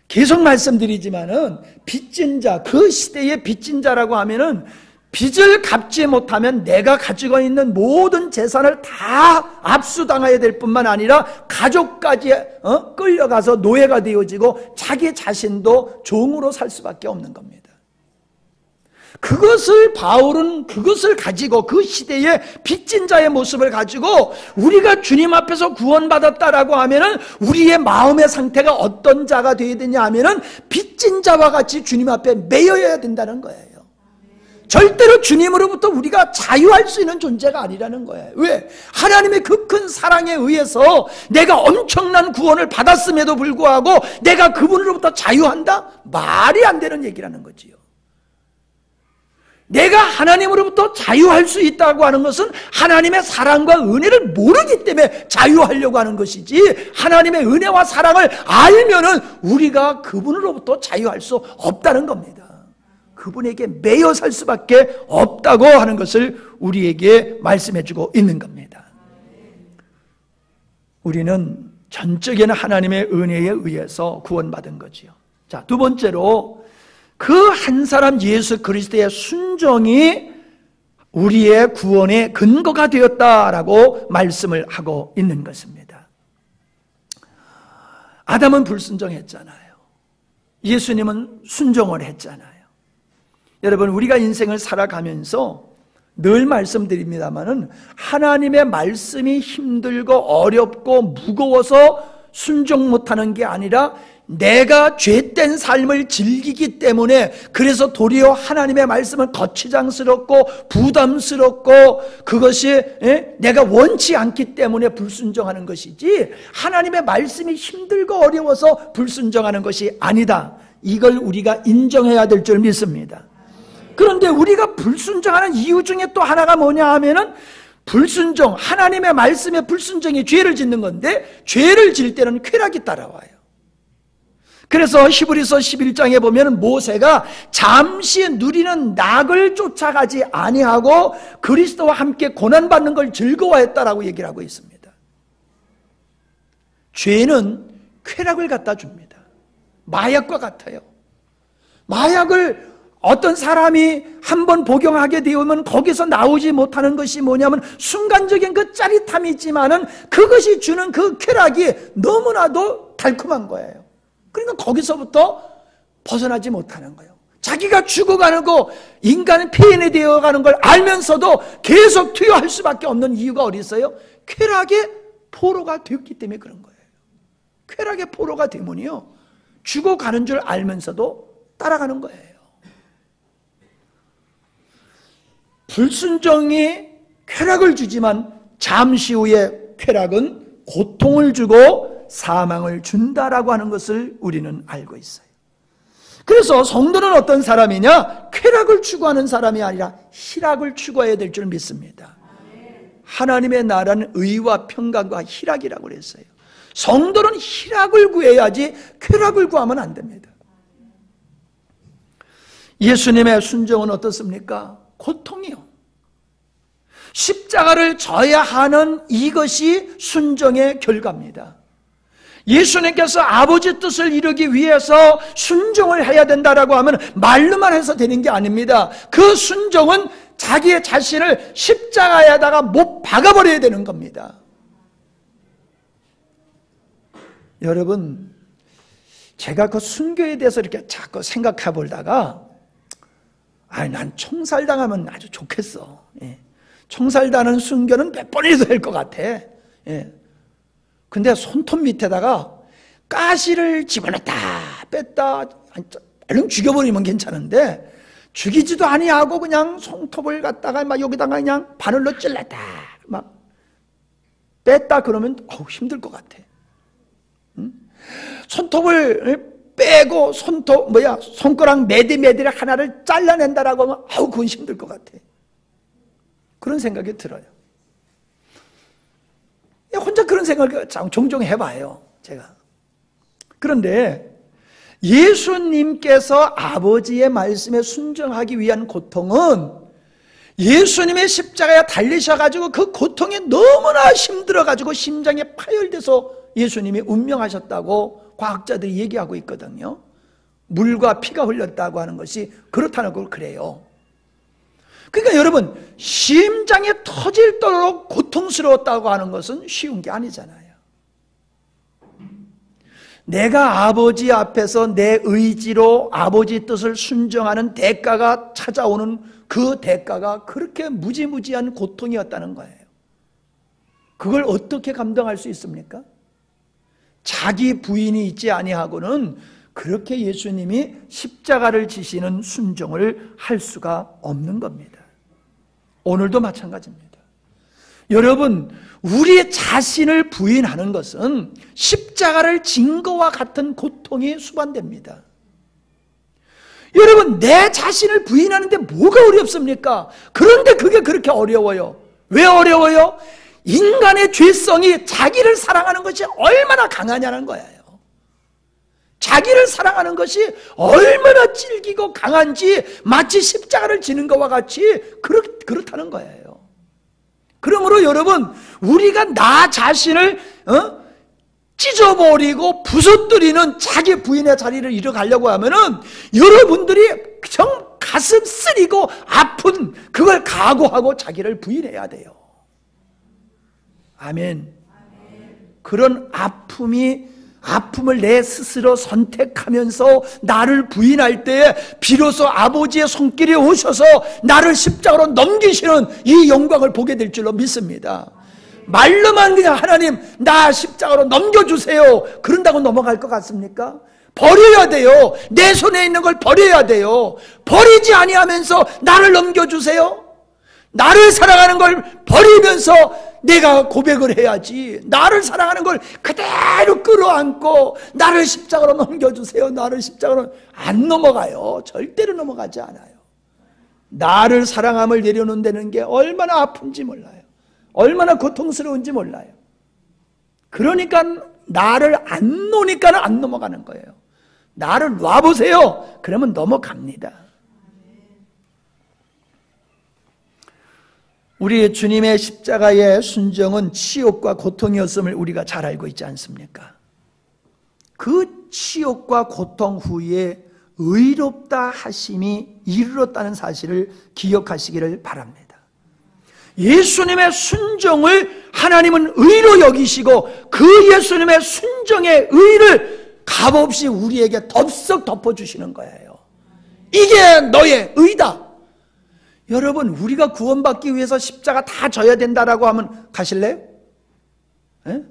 계속 말씀드리지만은 빚진 자, 그 시대의 빚진 자라고 하면은 빚을 갚지 못하면 내가 가지고 있는 모든 재산을 다 압수당해야 될 뿐만 아니라 가족까지 끌려가서 노예가 되어지고 자기 자신도 종으로 살 수밖에 없는 겁니다. 그것을 바울은 그것을 가지고 그 시대의 빚진 자의 모습을 가지고 우리가 주님 앞에서 구원받았다라고 하면은 우리의 마음의 상태가 어떤 자가 되어야 되냐 하면은 빚진 자와 같이 주님 앞에 매여야 된다는 거예요. 절대로 주님으로부터 우리가 자유할 수 있는 존재가 아니라는 거예요. 왜? 하나님의 그 큰 사랑에 의해서 내가 엄청난 구원을 받았음에도 불구하고 내가 그분으로부터 자유한다? 말이 안 되는 얘기라는 거지요. 내가 하나님으로부터 자유할 수 있다고 하는 것은 하나님의 사랑과 은혜를 모르기 때문에 자유하려고 하는 것이지, 하나님의 은혜와 사랑을 알면은 우리가 그분으로부터 자유할 수 없다는 겁니다. 그분에게 매여 살 수밖에 없다고 하는 것을 우리에게 말씀해 주고 있는 겁니다. 우리는 전적인 하나님의 은혜에 의해서 구원받은 거지요. 자, 두 번째로 그 한 사람 예수 그리스도의 순종이 우리의 구원의 근거가 되었다라고 말씀을 하고 있는 것입니다. 아담은 불순종했잖아요. 예수님은 순종을 했잖아요. 여러분, 우리가 인생을 살아가면서 늘 말씀드립니다마는 하나님의 말씀이 힘들고 어렵고 무거워서 순종 못하는 게 아니라 내가 죄된 삶을 즐기기 때문에, 그래서 도리어 하나님의 말씀은 거치장스럽고 부담스럽고 그것이 내가 원치 않기 때문에 불순종하는 것이지, 하나님의 말씀이 힘들고 어려워서 불순종하는 것이 아니다. 이걸 우리가 인정해야 될 줄 믿습니다. 그런데 우리가 불순종하는 이유 중에 또 하나가 뭐냐 하면은, 불순종, 하나님의 말씀에 불순종이 죄를 짓는 건데, 죄를 지을 때는 쾌락이 따라와요. 그래서 히브리서 11장에 보면 모세가 잠시 누리는 낙을 쫓아가지 아니하고 그리스도와 함께 고난받는 걸 즐거워했다라고 얘기를 하고 있습니다. 죄는 쾌락을 갖다 줍니다. 마약과 같아요. 마약을 어떤 사람이 한번 복용하게 되면 거기서 나오지 못하는 것이 뭐냐면 순간적인 그 짜릿함이 있지만은 그것이 주는 그 쾌락이 너무나도 달콤한 거예요. 그러니까 거기서부터 벗어나지 못하는 거예요. 자기가 죽어가는 거, 인간은 폐인이 되어가는 걸 알면서도 계속 투여할 수밖에 없는 이유가 어디 있어요? 쾌락의 포로가 되었기 때문에 그런 거예요. 쾌락의 포로가 되면요, 죽어가는 줄 알면서도 따라가는 거예요. 불순종이 쾌락을 주지만 잠시 후에 쾌락은 고통을 주고 사망을 준다라고 하는 것을 우리는 알고 있어요. 그래서 성도는 어떤 사람이냐? 쾌락을 추구하는 사람이 아니라 희락을 추구해야 될 줄 믿습니다. 하나님의 나라는 의와 평강과 희락이라고 그랬어요. 성도는 희락을 구해야지 쾌락을 구하면 안 됩니다. 예수님의 순종은 어떻습니까? 고통이요. 십자가를 져야 하는 이것이 순종의 결과입니다. 예수님께서 아버지 뜻을 이루기 위해서 순종을 해야 된다라고 하면 말로만 해서 되는 게 아닙니다. 그 순종은 자기의 자신을 십자가에다가 못 박아버려야 되는 겁니다. 여러분, 제가 그 순교에 대해서 이렇게 자꾸 생각해 보다가, 난 총살당하면 아주 좋겠어. 총살당하는 순교는 몇 번이라도 할 것 같아. 근데 손톱 밑에다가 가시를 집어넣었다 뺐다 얼른 죽여버리면 괜찮은데, 죽이지도 아니하고 그냥 손톱을 갖다가 막 여기다가 그냥 바늘로 찔렀다 막 뺐다 그러면 힘들 것 같아. 손톱을 빼고 손가락 매디매디를 하나를 잘라낸다라고 하면 그건 힘들 것 같아. 그런 생각이 들어요. 혼자 그런 생각을 종종 해봐요, 제가. 그런데 예수님께서 아버지의 말씀에 순종하기 위한 고통은 예수님의 십자가에 달리셔가지고 그 고통이 너무나 힘들어가지고 심장에 파열돼서 예수님이 운명하셨다고 과학자들이 얘기하고 있거든요. 물과 피가 흘렸다고 하는 것이 그렇다는 걸 그래요. 그러니까 여러분, 심장이 터질도록 고통스러웠다고 하는 것은 쉬운 게 아니잖아요. 내가 아버지 앞에서 내 의지로 아버지 뜻을 순종하는 대가가 찾아오는 그 대가가 그렇게 무지무지한 고통이었다는 거예요. 그걸 어떻게 감당할 수 있습니까? 자기 부인이 있지 아니하고는 그렇게 예수님이 십자가를 지시는 순종을 할 수가 없는 겁니다. 오늘도 마찬가지입니다. 여러분, 우리 자신을 부인하는 것은 십자가를 진 것과 같은 고통이 수반됩니다. 여러분, 내 자신을 부인하는데 뭐가 어렵습니까? 그런데 그게 그렇게 어려워요. 왜 어려워요? 인간의 죄성이 자기를 사랑하는 것이 얼마나 강하냐는 거예요. 자기를 사랑하는 것이 얼마나 질기고 강한지 마치 십자가를 지는 것과 같이 그렇다는 거예요. 그러므로 여러분, 우리가 나 자신을 찢어버리고 부서뜨리는 자기 부인의 자리를 이뤄가려고 하면은 여러분들이 정 가슴 쓰리고 아픈 그걸 각오하고 자기를 부인해야 돼요. 아멘. 그런 아픔을 내 스스로 선택하면서 나를 부인할 때 비로소 아버지의 손길이 오셔서 나를 십자가로 넘기시는 이 영광을 보게 될 줄로 믿습니다. 말로만 그냥 하나님 나 십자가로 넘겨주세요 그런다고 넘어갈 것 같습니까? 버려야 돼요. 내 손에 있는 걸 버려야 돼요. 버리지 아니하면서 나를 넘겨주세요. 나를 사랑하는 걸 버리면서 내가 고백을 해야지. 나를 사랑하는 걸 그대로 끌어안고 나를 십자가로 넘겨주세요. 나를 십자가로 안 넘어가요. 절대로 넘어가지 않아요. 나를 사랑함을 내려놓는다는 게 얼마나 아픈지 몰라요. 얼마나 고통스러운지 몰라요. 그러니까 나를 안 놓으니까 안 넘어가는 거예요. 나를 놔보세요. 그러면 넘어갑니다. 우리 주님의 십자가의 순종은 치욕과 고통이었음을 우리가 잘 알고 있지 않습니까? 그 치욕과 고통 후에 의롭다 하심이 이르렀다는 사실을 기억하시기를 바랍니다. 예수님의 순종을 하나님은 의로 여기시고 그 예수님의 순종의 의를 값없이 우리에게 덥석 덮어주시는 거예요. 이게 너의 의다. 여러분, 우리가 구원받기 위해서 십자가 다 져야 된다라고 하면 가실래요? 에?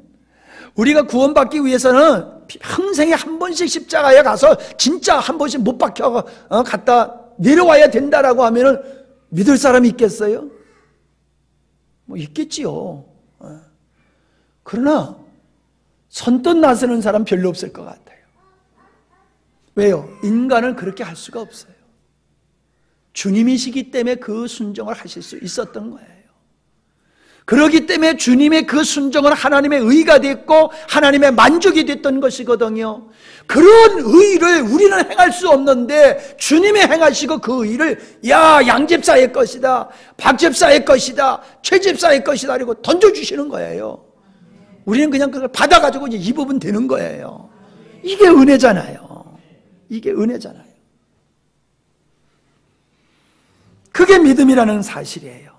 우리가 구원받기 위해서는 평생에 한 번씩 십자가에 가서 진짜 한 번씩 못 박혀 갔다 내려와야 된다라고 하면은 믿을 사람이 있겠어요? 뭐 있겠지요. 그러나 선뜻 나서는 사람 별로 없을 것 같아요. 왜요? 인간은 그렇게 할 수가 없어요. 주님이시기 때문에 그 순종을 하실 수 있었던 거예요. 그렇기 때문에 주님의 그 순종은 하나님의 의가 됐고 하나님의 만족이 됐던 것이거든요. 그런 의를 우리는 행할 수 없는데 주님이 행하시고 그 의를 양 집사의 것이다, 박 집사의 것이다, 최 집사의 것이다 이러고 던져주시는 거예요. 우리는 그냥 그걸 받아가지고 이제 입으면 되는 거예요. 이게 은혜잖아요. 이게 은혜잖아요. 그게 믿음이라는 사실이에요.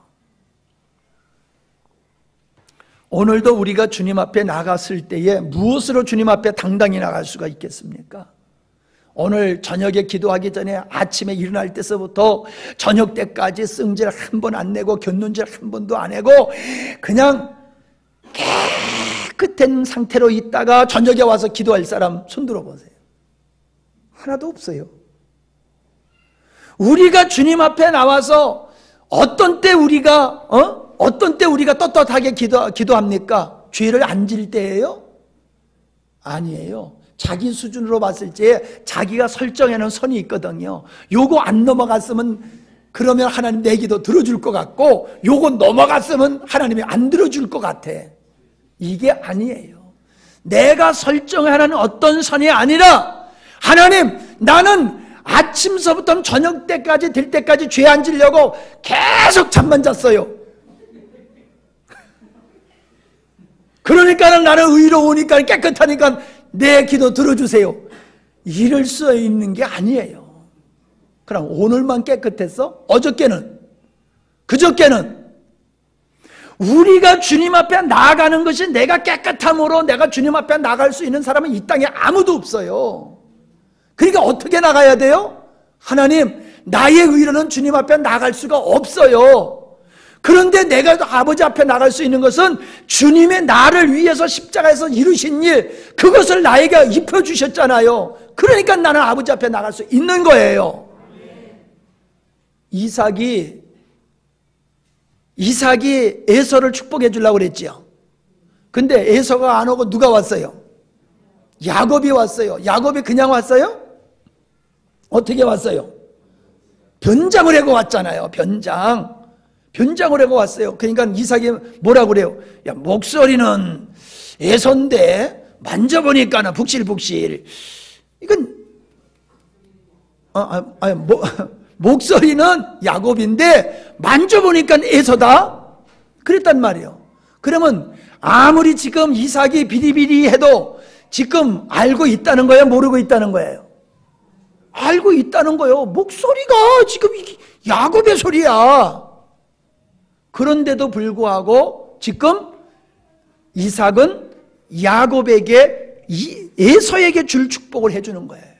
오늘도 우리가 주님 앞에 나갔을 때에 무엇으로 주님 앞에 당당히 나갈 수가 있겠습니까? 오늘 저녁에 기도하기 전에 아침에 일어날 때서부터 저녁 때까지 승질 한 번 안 내고 곁눈질 한 번도 안 내고 그냥 깨끗한 상태로 있다가 저녁에 와서 기도할 사람 손 들어보세요. 하나도 없어요. 우리가 주님 앞에 나와서 어떤 때 우리가 떳떳하게 기도합니까? 죄를 안 질 때예요? 아니에요. 자기 수준으로 봤을 때 자기가 설정해놓은 선이 있거든요. 요거 안 넘어갔으면 그러면 하나님 내 기도 들어줄 것 같고 요거 넘어갔으면 하나님이 안 들어줄 것 같아. 이게 아니에요. 내가 설정하는 어떤 선이 아니라 하나님 나는 아침서부터 저녁 때까지 될 때까지 죄 안 지려고 계속 잠만 잤어요. 그러니까 나는 의로우니까 깨끗하니까 내 기도 들어주세요. 이럴 수 있는 게 아니에요. 그럼 오늘만 깨끗했어? 어저께는? 그저께는? 우리가 주님 앞에 나아가는 것이 내가 깨끗함으로 내가 주님 앞에 나갈 수 있는 사람은 이 땅에 아무도 없어요. 그러니까 어떻게 나가야 돼요? 하나님, 나의 의로는 주님 앞에 나갈 수가 없어요. 그런데 내가 아버지 앞에 나갈 수 있는 것은 주님의 나를 위해서 십자가에서 이루신 일, 그것을 나에게 입혀주셨잖아요. 그러니까 나는 아버지 앞에 나갈 수 있는 거예요. 이삭이 에서를 축복해 주려고 그랬지요. 근데 에서가 안 오고 누가 왔어요? 야곱이 왔어요. 야곱이 그냥 왔어요? 어떻게 왔어요? 변장을 하고 왔잖아요. 변장을 하고 왔어요. 그러니까 이삭이 뭐라고 그래요? 야, 목소리는 에서인데 만져보니까는 북실북실. 이건 목소리는 야곱인데 만져보니까 에서다? 그랬단 말이에요. 그러면 아무리 지금 이삭이 비리비리해도 지금 알고 있다는 거예요? 모르고 있다는 거예요? 알고 있다는 거예요. 목소리가 지금 야곱의 소리야. 그런데도 불구하고 지금 이삭은 야곱에게 에서에게 줄 축복을 해주는 거예요.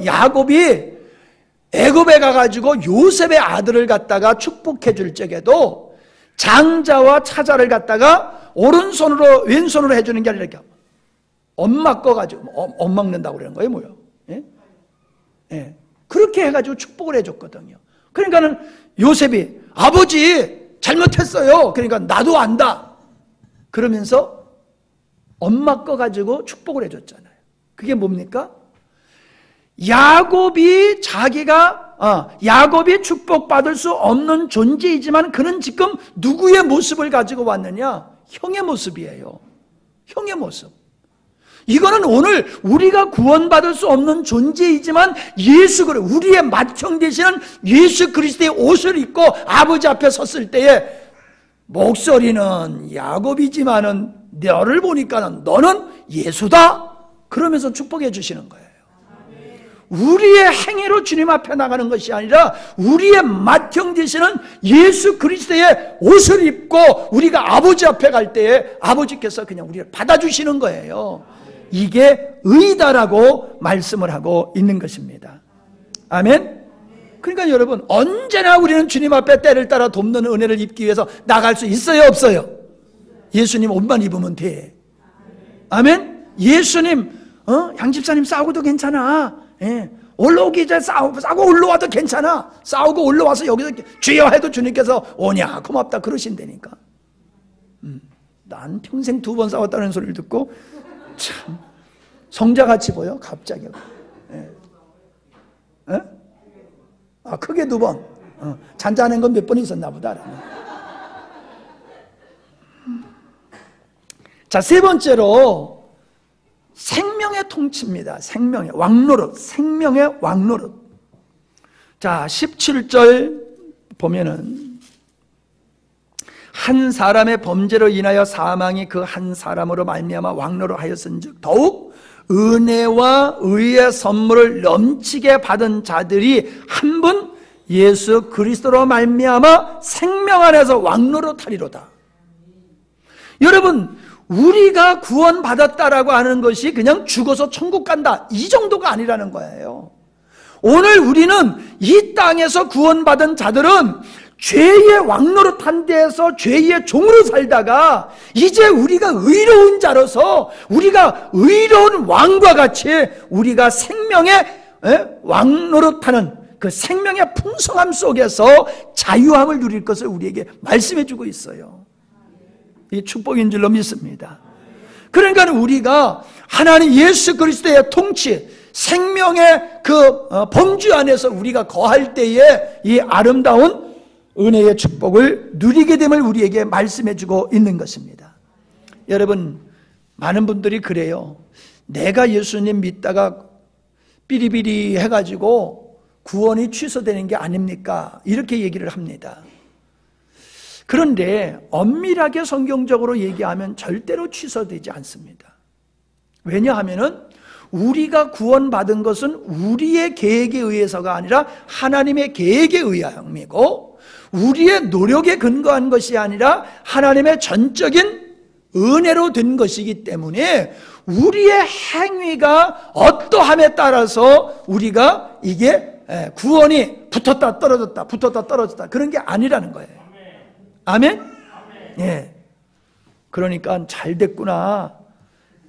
야곱이 애굽에 가가지고 요셉의 아들을 갖다가 축복해 줄 적에도 장자와 차자를 갖다가 오른손으로 왼손으로 해주는 게 아니라 이렇게 엄마 거 가지고 엇먹는다고 그러는 거예요, 뭐요? 예? 예. 그렇게 해가지고 축복을 해줬거든요. 그러니까는 요셉이 아버지 잘못했어요. 그러니까 나도 안다. 그러면서 엄마 거 가지고 축복을 해줬잖아요. 그게 뭡니까? 야곱이 축복받을 수 없는 존재이지만 그는 지금 누구의 모습을 가지고 왔느냐? 형의 모습이에요. 형의 모습. 이거는 오늘 우리가 구원받을 수 없는 존재이지만 우리의 맏형 되시는 예수 그리스도의 옷을 입고 아버지 앞에 섰을 때에 목소리는 야곱이지만은 너를 보니까는 너는 예수다. 그러면서 축복해 주시는 거예요. 우리의 행위로 주님 앞에 나가는 것이 아니라 우리의 맏형 되시는 예수 그리스도의 옷을 입고 우리가 아버지 앞에 갈 때에 아버지께서 그냥 우리를 받아주시는 거예요. 이게 의다라고 말씀을 하고 있는 것입니다. 아멘. 그러니까 여러분, 언제나 우리는 주님 앞에 때를 따라 돕는 은혜를 입기 위해서 나갈 수 있어요, 없어요? 예수님 옷만 입으면 돼. 아멘. 예수님 양집사님 싸우고도 괜찮아. 예. 올라오기 전에 싸우고 올라와도 괜찮아. 싸우고 올라와서 여기서 주여 해도 주님께서 오냐 고맙다 그러신다니까. 난 평생 2번 싸웠다는 소리를 듣고 참 성자같이 보여 갑자기. 예. 예? 아, 크게 2번. 잔잔한 건 몇 번 있었나 보다. 자, 3번째로 생명의 통치입니다. 생명의 왕노릇. 생명의 왕노릇. 자, 17절 보면은 한 사람의 범죄로 인하여 사망이 그 한 사람으로 말미암아 왕노릇 하였은즉 더욱 은혜와 의의 선물을 넘치게 받은 자들이 한 분 예수 그리스도로 말미암아 생명 안에서 왕노릇하리로다. 여러분, 우리가 구원받았다라고 하는 것이 그냥 죽어서 천국 간다 이 정도가 아니라는 거예요. 오늘 우리는 이 땅에서 구원받은 자들은 죄의 왕노릇한 데에서 죄의 종으로 살다가 이제 우리가 의로운 자로서 우리가 의로운 왕과 같이 우리가 생명의 왕노릇하는 그 생명의 풍성함 속에서 자유함을 누릴 것을 우리에게 말씀해 주고 있어요. 이 축복인 줄로 믿습니다. 그러니까 우리가 하나님 예수 그리스도의 통치, 생명의 그 범주 안에서 우리가 거할 때에 이 아름다운 은혜의 축복을 누리게 됨을 우리에게 말씀해 주고 있는 것입니다. 여러분, 많은 분들이 그래요. 내가 예수님 믿다가 삐리삐리 해가지고 구원이 취소되는 게 아닙니까? 이렇게 얘기를 합니다. 그런데 엄밀하게 성경적으로 얘기하면 절대로 취소되지 않습니다. 왜냐하면은 우리가 구원받은 것은 우리의 계획에 의해서가 아니라 하나님의 계획에 의함이고, 우리의 노력에 근거한 것이 아니라 하나님의 전적인 은혜로 된 것이기 때문에 우리의 행위가 어떠함에 따라서 우리가 이게 구원이 붙었다 떨어졌다 붙었다 떨어졌다 그런 게 아니라는 거예요. 아멘? 예. 그러니까 잘 됐구나.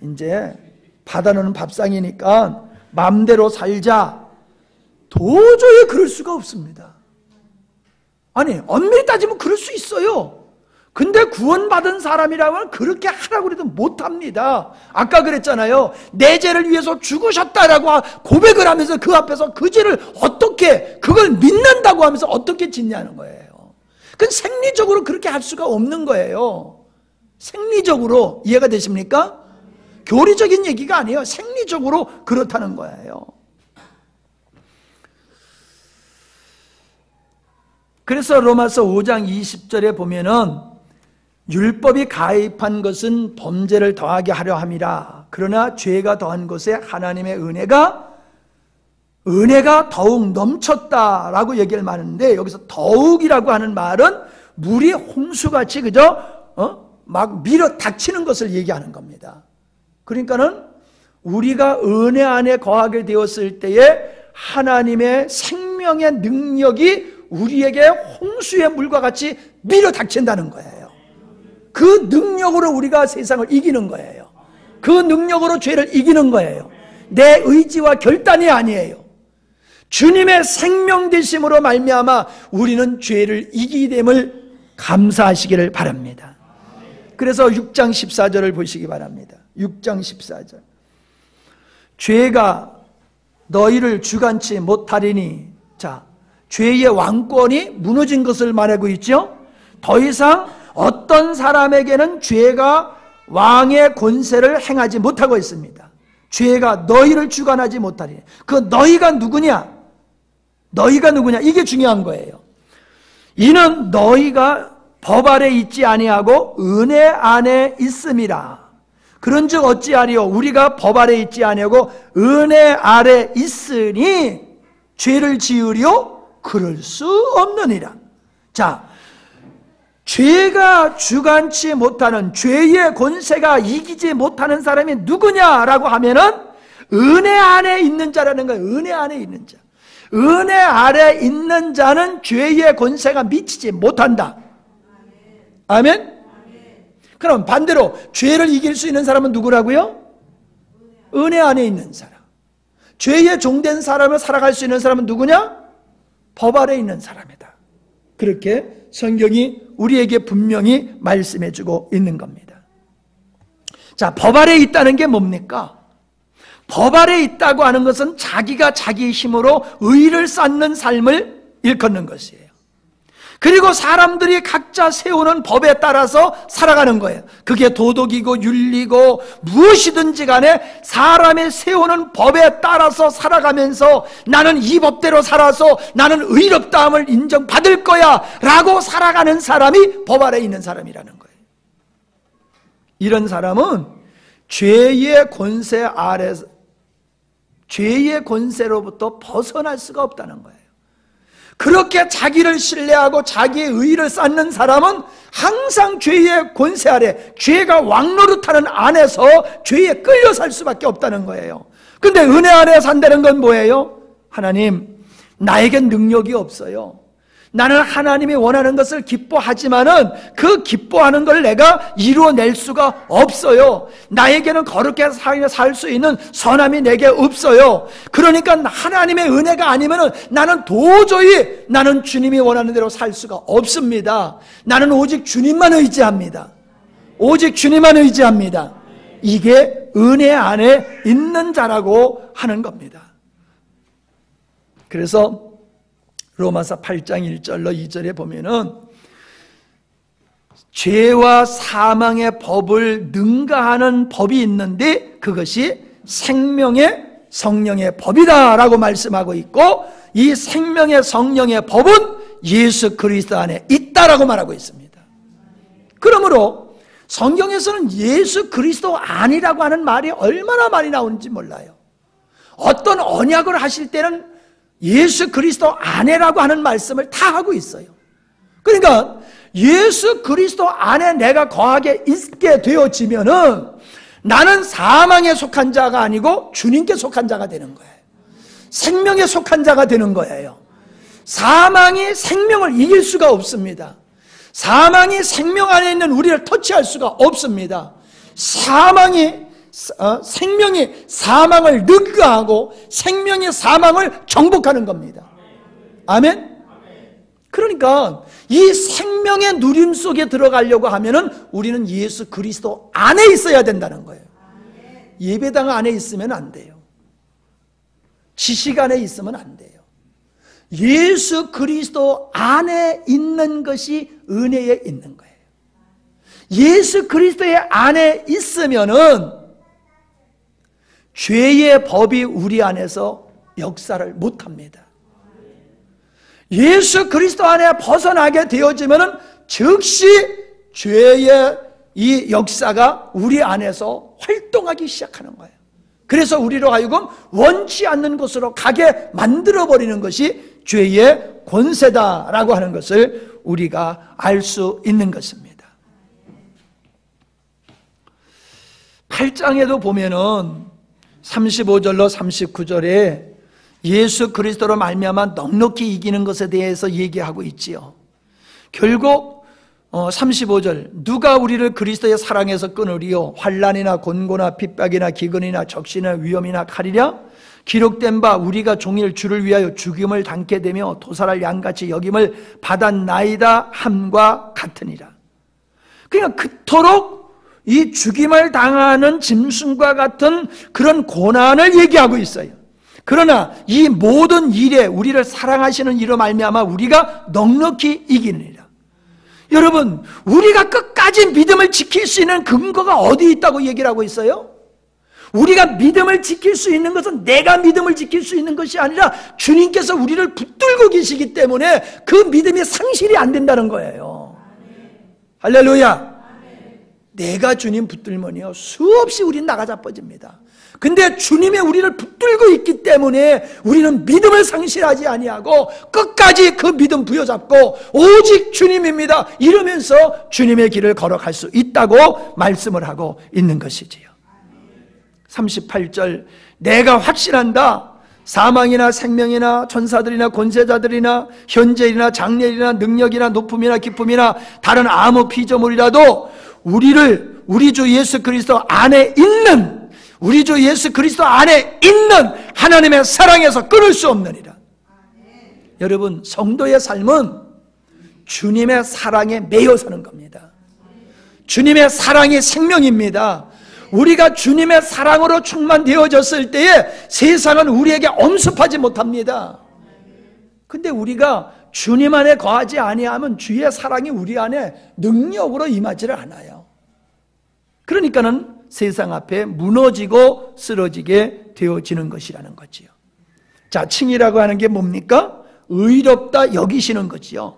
이제 받아놓은 밥상이니까 마음대로 살자. 도저히 그럴 수가 없습니다. 아니, 엄밀히 따지면 그럴 수 있어요. 근데 구원받은 사람이라면 그렇게 하라고 해도 못합니다. 아까 그랬잖아요. 내 죄를 위해서 죽으셨다라고 고백을 하면서 그 앞에서 그 죄를 어떻게, 그걸 믿는다고 하면서 어떻게 짓냐는 거예요. 그건 생리적으로 그렇게 할 수가 없는 거예요. 생리적으로. 이해가 되십니까? 교리적인 얘기가 아니에요. 생리적으로 그렇다는 거예요. 그래서 로마서 5장 20절에 보면은 율법이 가입한 것은 범죄를 더하게 하려 함이라. 그러나 죄가 더한 것에 하나님의 은혜가 더욱 넘쳤다라고 얘기를 하는데, 여기서 더욱이라고 하는 말은 물이 홍수같이 그저 막 밀어 닥치는 것을 얘기하는 겁니다. 그러니까는 우리가 은혜 안에 거하게 되었을 때에 하나님의 생명의 능력이 우리에게 홍수의 물과 같이 밀어 닥친다는 거예요. 그 능력으로 우리가 세상을 이기는 거예요. 그 능력으로 죄를 이기는 거예요. 내 의지와 결단이 아니에요. 주님의 생명 되심으로 말미암아 우리는 죄를 이기게 됨을 감사하시기를 바랍니다. 그래서 6장 14절을 보시기 바랍니다. 6장 14절. 죄가 너희를 주관치 못하리니. 자, 죄의 왕권이 무너진 것을 말하고 있죠. 더 이상 어떤 사람에게는 죄가 왕의 권세를 행하지 못하고 있습니다. 죄가 너희를 주관하지 못하리니. 그 너희가 누구냐? 너희가 누구냐? 이게 중요한 거예요. 이는 너희가 법 아래 있지 아니하고 은혜 안에 있음이라. 그런즉 어찌하리요? 우리가 법 아래 있지 아니하고 은혜 아래 있으니 죄를 지으려 그럴 수 없느니라. 자, 죄가 주관치 못하는, 죄의 권세가 이기지 못하는 사람이 누구냐라고 하면은 은혜 안에 있는 자라는 거예요. 은혜 안에 있는 자. 은혜 아래 있는 자는 죄의 권세가 미치지 못한다. 아멘? 그럼 반대로 죄를 이길 수 있는 사람은 누구라고요? 은혜 안에 있는 사람. 죄의 종된 사람을 살아갈 수 있는 사람은 누구냐? 법 아래 있는 사람이다. 그렇게 성경이 우리에게 분명히 말씀해주고 있는 겁니다. 자, 법 아래 있다는 게 뭡니까? 법 아래 있다고 하는 것은 자기가 자기 힘으로 의를 쌓는 삶을 일컫는 것이에요. 그리고 사람들이 각자 세우는 법에 따라서 살아가는 거예요. 그게 도덕이고 윤리고 무엇이든지 간에 사람이 세우는 법에 따라서 살아가면서 나는 이 법대로 살아서 나는 의롭다함을 인정받을 거야 라고 살아가는 사람이 법 아래 있는 사람이라는 거예요. 이런 사람은 죄의 권세 아래서, 죄의 권세로부터 벗어날 수가 없다는 거예요. 그렇게 자기를 신뢰하고 자기의 의의를 쌓는 사람은 항상 죄의 권세 아래, 죄가 왕노릇하는 안에서 죄에 끌려 살 수밖에 없다는 거예요. 근데 은혜 안에 산다는 건 뭐예요? 하나님, 나에겐 능력이 없어요. 나는 하나님이 원하는 것을 기뻐하지만은 그 기뻐하는 걸 내가 이루어낼 수가 없어요. 나에게는 거룩하게 살 수 있는 선함이 내게 없어요. 그러니까 하나님의 은혜가 아니면은 나는 도저히 나는 주님이 원하는 대로 살 수가 없습니다. 나는 오직 주님만 의지합니다. 오직 주님만 의지합니다. 이게 은혜 안에 있는 자라고 하는 겁니다. 그래서 로마서 8장 1절로 2절에 보면은 죄와 사망의 법을 능가하는 법이 있는데 그것이 생명의 성령의 법이다 라고 말씀하고 있고, 이 생명의 성령의 법은 예수 그리스도 안에 있다라고 말하고 있습니다. 그러므로 성경에서는 예수 그리스도 아니라고 하는 말이 얼마나 많이 나오는지 몰라요. 어떤 언약을 하실 때는 예수 그리스도 안에라고 하는 말씀을 다 하고 있어요. 그러니까 예수 그리스도 안에 내가 거하게 있게 되어지면은 나는 사망에 속한 자가 아니고 주님께 속한 자가 되는 거예요. 생명에 속한 자가 되는 거예요. 사망이 생명을 이길 수가 없습니다. 사망이 생명 안에 있는 우리를 터치할 수가 없습니다. 생명이 사망을 능가하고 생명이 사망을 정복하는 겁니다. 아멘? 그러니까 이 생명의 누림 속에 들어가려고 하면은 우리는 예수 그리스도 안에 있어야 된다는 거예요. 예배당 안에 있으면 안 돼요. 지식 안에 있으면 안 돼요. 예수 그리스도 안에 있는 것이 은혜에 있는 거예요. 예수 그리스도의 안에 있으면은 죄의 법이 우리 안에서 역사를 못합니다. 예수 그리스도 안에 벗어나게 되어지면은 즉시 죄의 이 역사가 우리 안에서 활동하기 시작하는 거예요. 그래서 우리로 하여금 원치 않는 곳으로 가게 만들어버리는 것이 죄의 권세다라고 하는 것을 우리가 알 수 있는 것입니다. 8장에도 보면은 35절로 39절에 예수 그리스도로 말미암아 넉넉히 이기는 것에 대해서 얘기하고 있지요. 결국 35절 누가 우리를 그리스도의 사랑에서 끊으리요? 환난이나 곤고나 핍박이나 기근이나 적신이나 위험이나 칼이랴? 기록된 바 우리가 종일 주를 위하여 죽임을 당게 되며 도살할 양같이 여김을 받았나이다 함과 같으니라. 그러니까 그토록 이 죽임을 당하는 짐승과 같은 그런 고난을 얘기하고 있어요. 그러나 이 모든 일에 우리를 사랑하시는 이로 말미암아 우리가 넉넉히 이기느니라. 여러분, 우리가 끝까지 믿음을 지킬 수 있는 근거가 어디 있다고 얘기를 하고 있어요? 우리가 믿음을 지킬 수 있는 것은 내가 믿음을 지킬 수 있는 것이 아니라 주님께서 우리를 붙들고 계시기 때문에 그 믿음이 상실이 안 된다는 거예요. 할렐루야. 내가 주님 붙들면요 수없이 우린 나가자빠집니다. 근데 주님이 우리를 붙들고 있기 때문에 우리는 믿음을 상실하지 아니하고 끝까지 그 믿음 부여잡고 오직 주님입니다 이러면서 주님의 길을 걸어갈 수 있다고 말씀을 하고 있는 것이지요. 38절 내가 확신한다. 사망이나 생명이나 천사들이나 권세자들이나 현재이나 장래이나 능력이나 높음이나 기쁨이나 다른 아무 피조물이라도 우리 주 예수 그리스도 안에 있는 하나님의 사랑에서 끊을 수 없느니라. 여러분, 성도의 삶은 주님의 사랑에 매여 사는 겁니다. 주님의 사랑이 생명입니다. 우리가 주님의 사랑으로 충만되어졌을 때에 세상은 우리에게 엄습하지 못합니다. 근데 우리가 주님 안에 거하지 아니하면 주의 사랑이 우리 안에 능력으로 임하지를 않아요. 그러니까는 세상 앞에 무너지고 쓰러지게 되어지는 것이라는 거지요. 자, 칭이라고 하는 게 뭡니까? 의롭다 여기시는 거지요.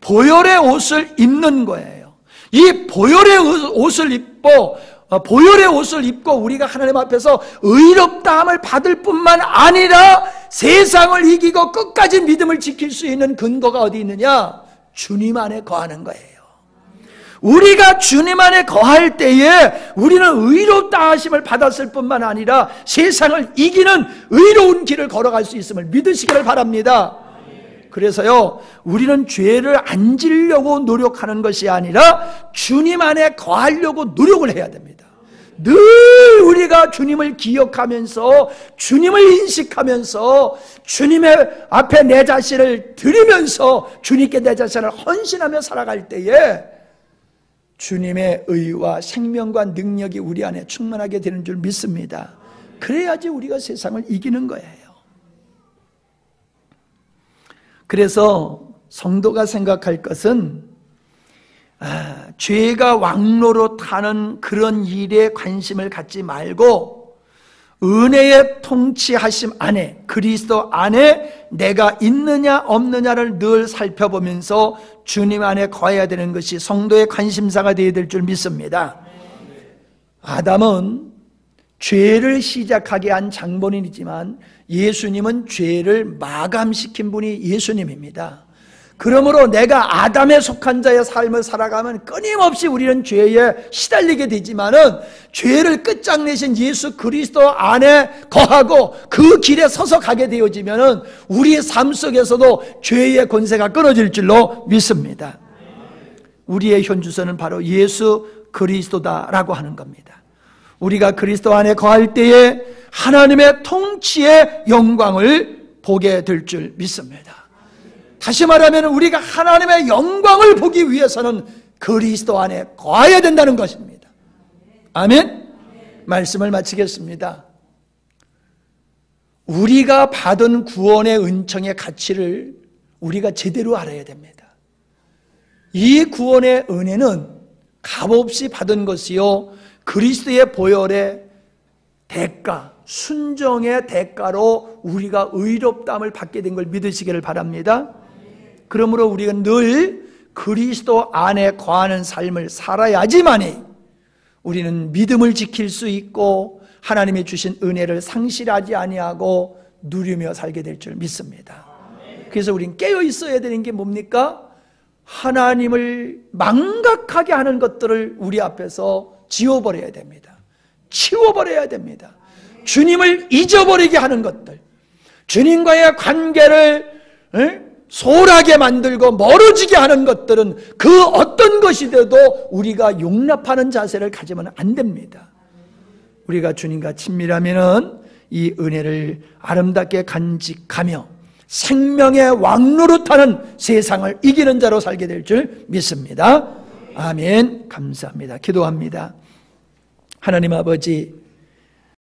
보혈의 옷을 입는 거예요. 이 보혈의 옷을 입고 우리가 하나님 앞에서 의롭다함을 받을 뿐만 아니라 세상을 이기고 끝까지 믿음을 지킬 수 있는 근거가 어디 있느냐? 주님 안에 거하는 거예요. 우리가 주님 안에 거할 때에 우리는 의롭다 하심을 받았을 뿐만 아니라 세상을 이기는 의로운 길을 걸어갈 수 있음을 믿으시기를 바랍니다. 그래서요, 우리는 죄를 안 지려고 노력하는 것이 아니라 주님 안에 거하려고 노력을 해야 됩니다. 늘 우리가 주님을 기억하면서 주님을 인식하면서 주님의 앞에 내 자신을 드리면서 주님께 내 자신을 헌신하며 살아갈 때에 주님의 의와 생명과 능력이 우리 안에 충만하게 되는 줄 믿습니다. 그래야지 우리가 세상을 이기는 거예요. 그래서 성도가 생각할 것은 죄가 왕로로 타는 그런 일에 관심을 갖지 말고 은혜의 통치하심 안에, 그리스도 안에 내가 있느냐 없느냐를 늘 살펴보면서 주님 안에 거해야 되는 것이 성도의 관심사가 되어야 될 줄 믿습니다. 아담은 죄를 시작하게 한 장본인이지만 예수님은 죄를 마감시킨 분이 예수님입니다. 그러므로 내가 아담에 속한 자의 삶을 살아가면 끊임없이 우리는 죄에 시달리게 되지만은 죄를 끝장내신 예수 그리스도 안에 거하고 그 길에 서서 가게 되어지면은 우리의 삶 속에서도 죄의 권세가 끊어질 줄로 믿습니다. 우리의 현주소는 바로 예수 그리스도다라고 하는 겁니다. 우리가 그리스도 안에 거할 때에 하나님의 통치의 영광을 보게 될 줄 믿습니다. 다시 말하면 우리가 하나님의 영광을 보기 위해서는 그리스도 안에 거해야 된다는 것입니다. 아멘? 말씀을 마치겠습니다. 우리가 받은 구원의 은총의 가치를 우리가 제대로 알아야 됩니다. 이 구원의 은혜는 값없이 받은 것이요 그리스도의 보혈의 대가, 순종의 대가로 우리가 의롭다함을 받게 된 걸 믿으시기를 바랍니다. 그러므로 우리가 늘 그리스도 안에 거하는 삶을 살아야지만이 우리는 믿음을 지킬 수 있고 하나님이 주신 은혜를 상실하지 아니하고 누리며 살게 될 줄 믿습니다. 그래서 우리는 깨어 있어야 되는 게 뭡니까? 하나님을 망각하게 하는 것들을 우리 앞에서 지워버려야 됩니다. 치워버려야 됩니다. 주님을 잊어버리게 하는 것들, 주님과의 관계를 소홀하게 만들고 멀어지게 하는 것들은 그 어떤 것이 돼도 우리가 용납하는 자세를 가지면 안 됩니다. 우리가 주님과 친밀하면은 이 은혜를 아름답게 간직하며 생명의 왕노릇하는 세상을 이기는 자로 살게 될 줄 믿습니다. 아멘. 감사합니다. 기도합니다. 하나님 아버지,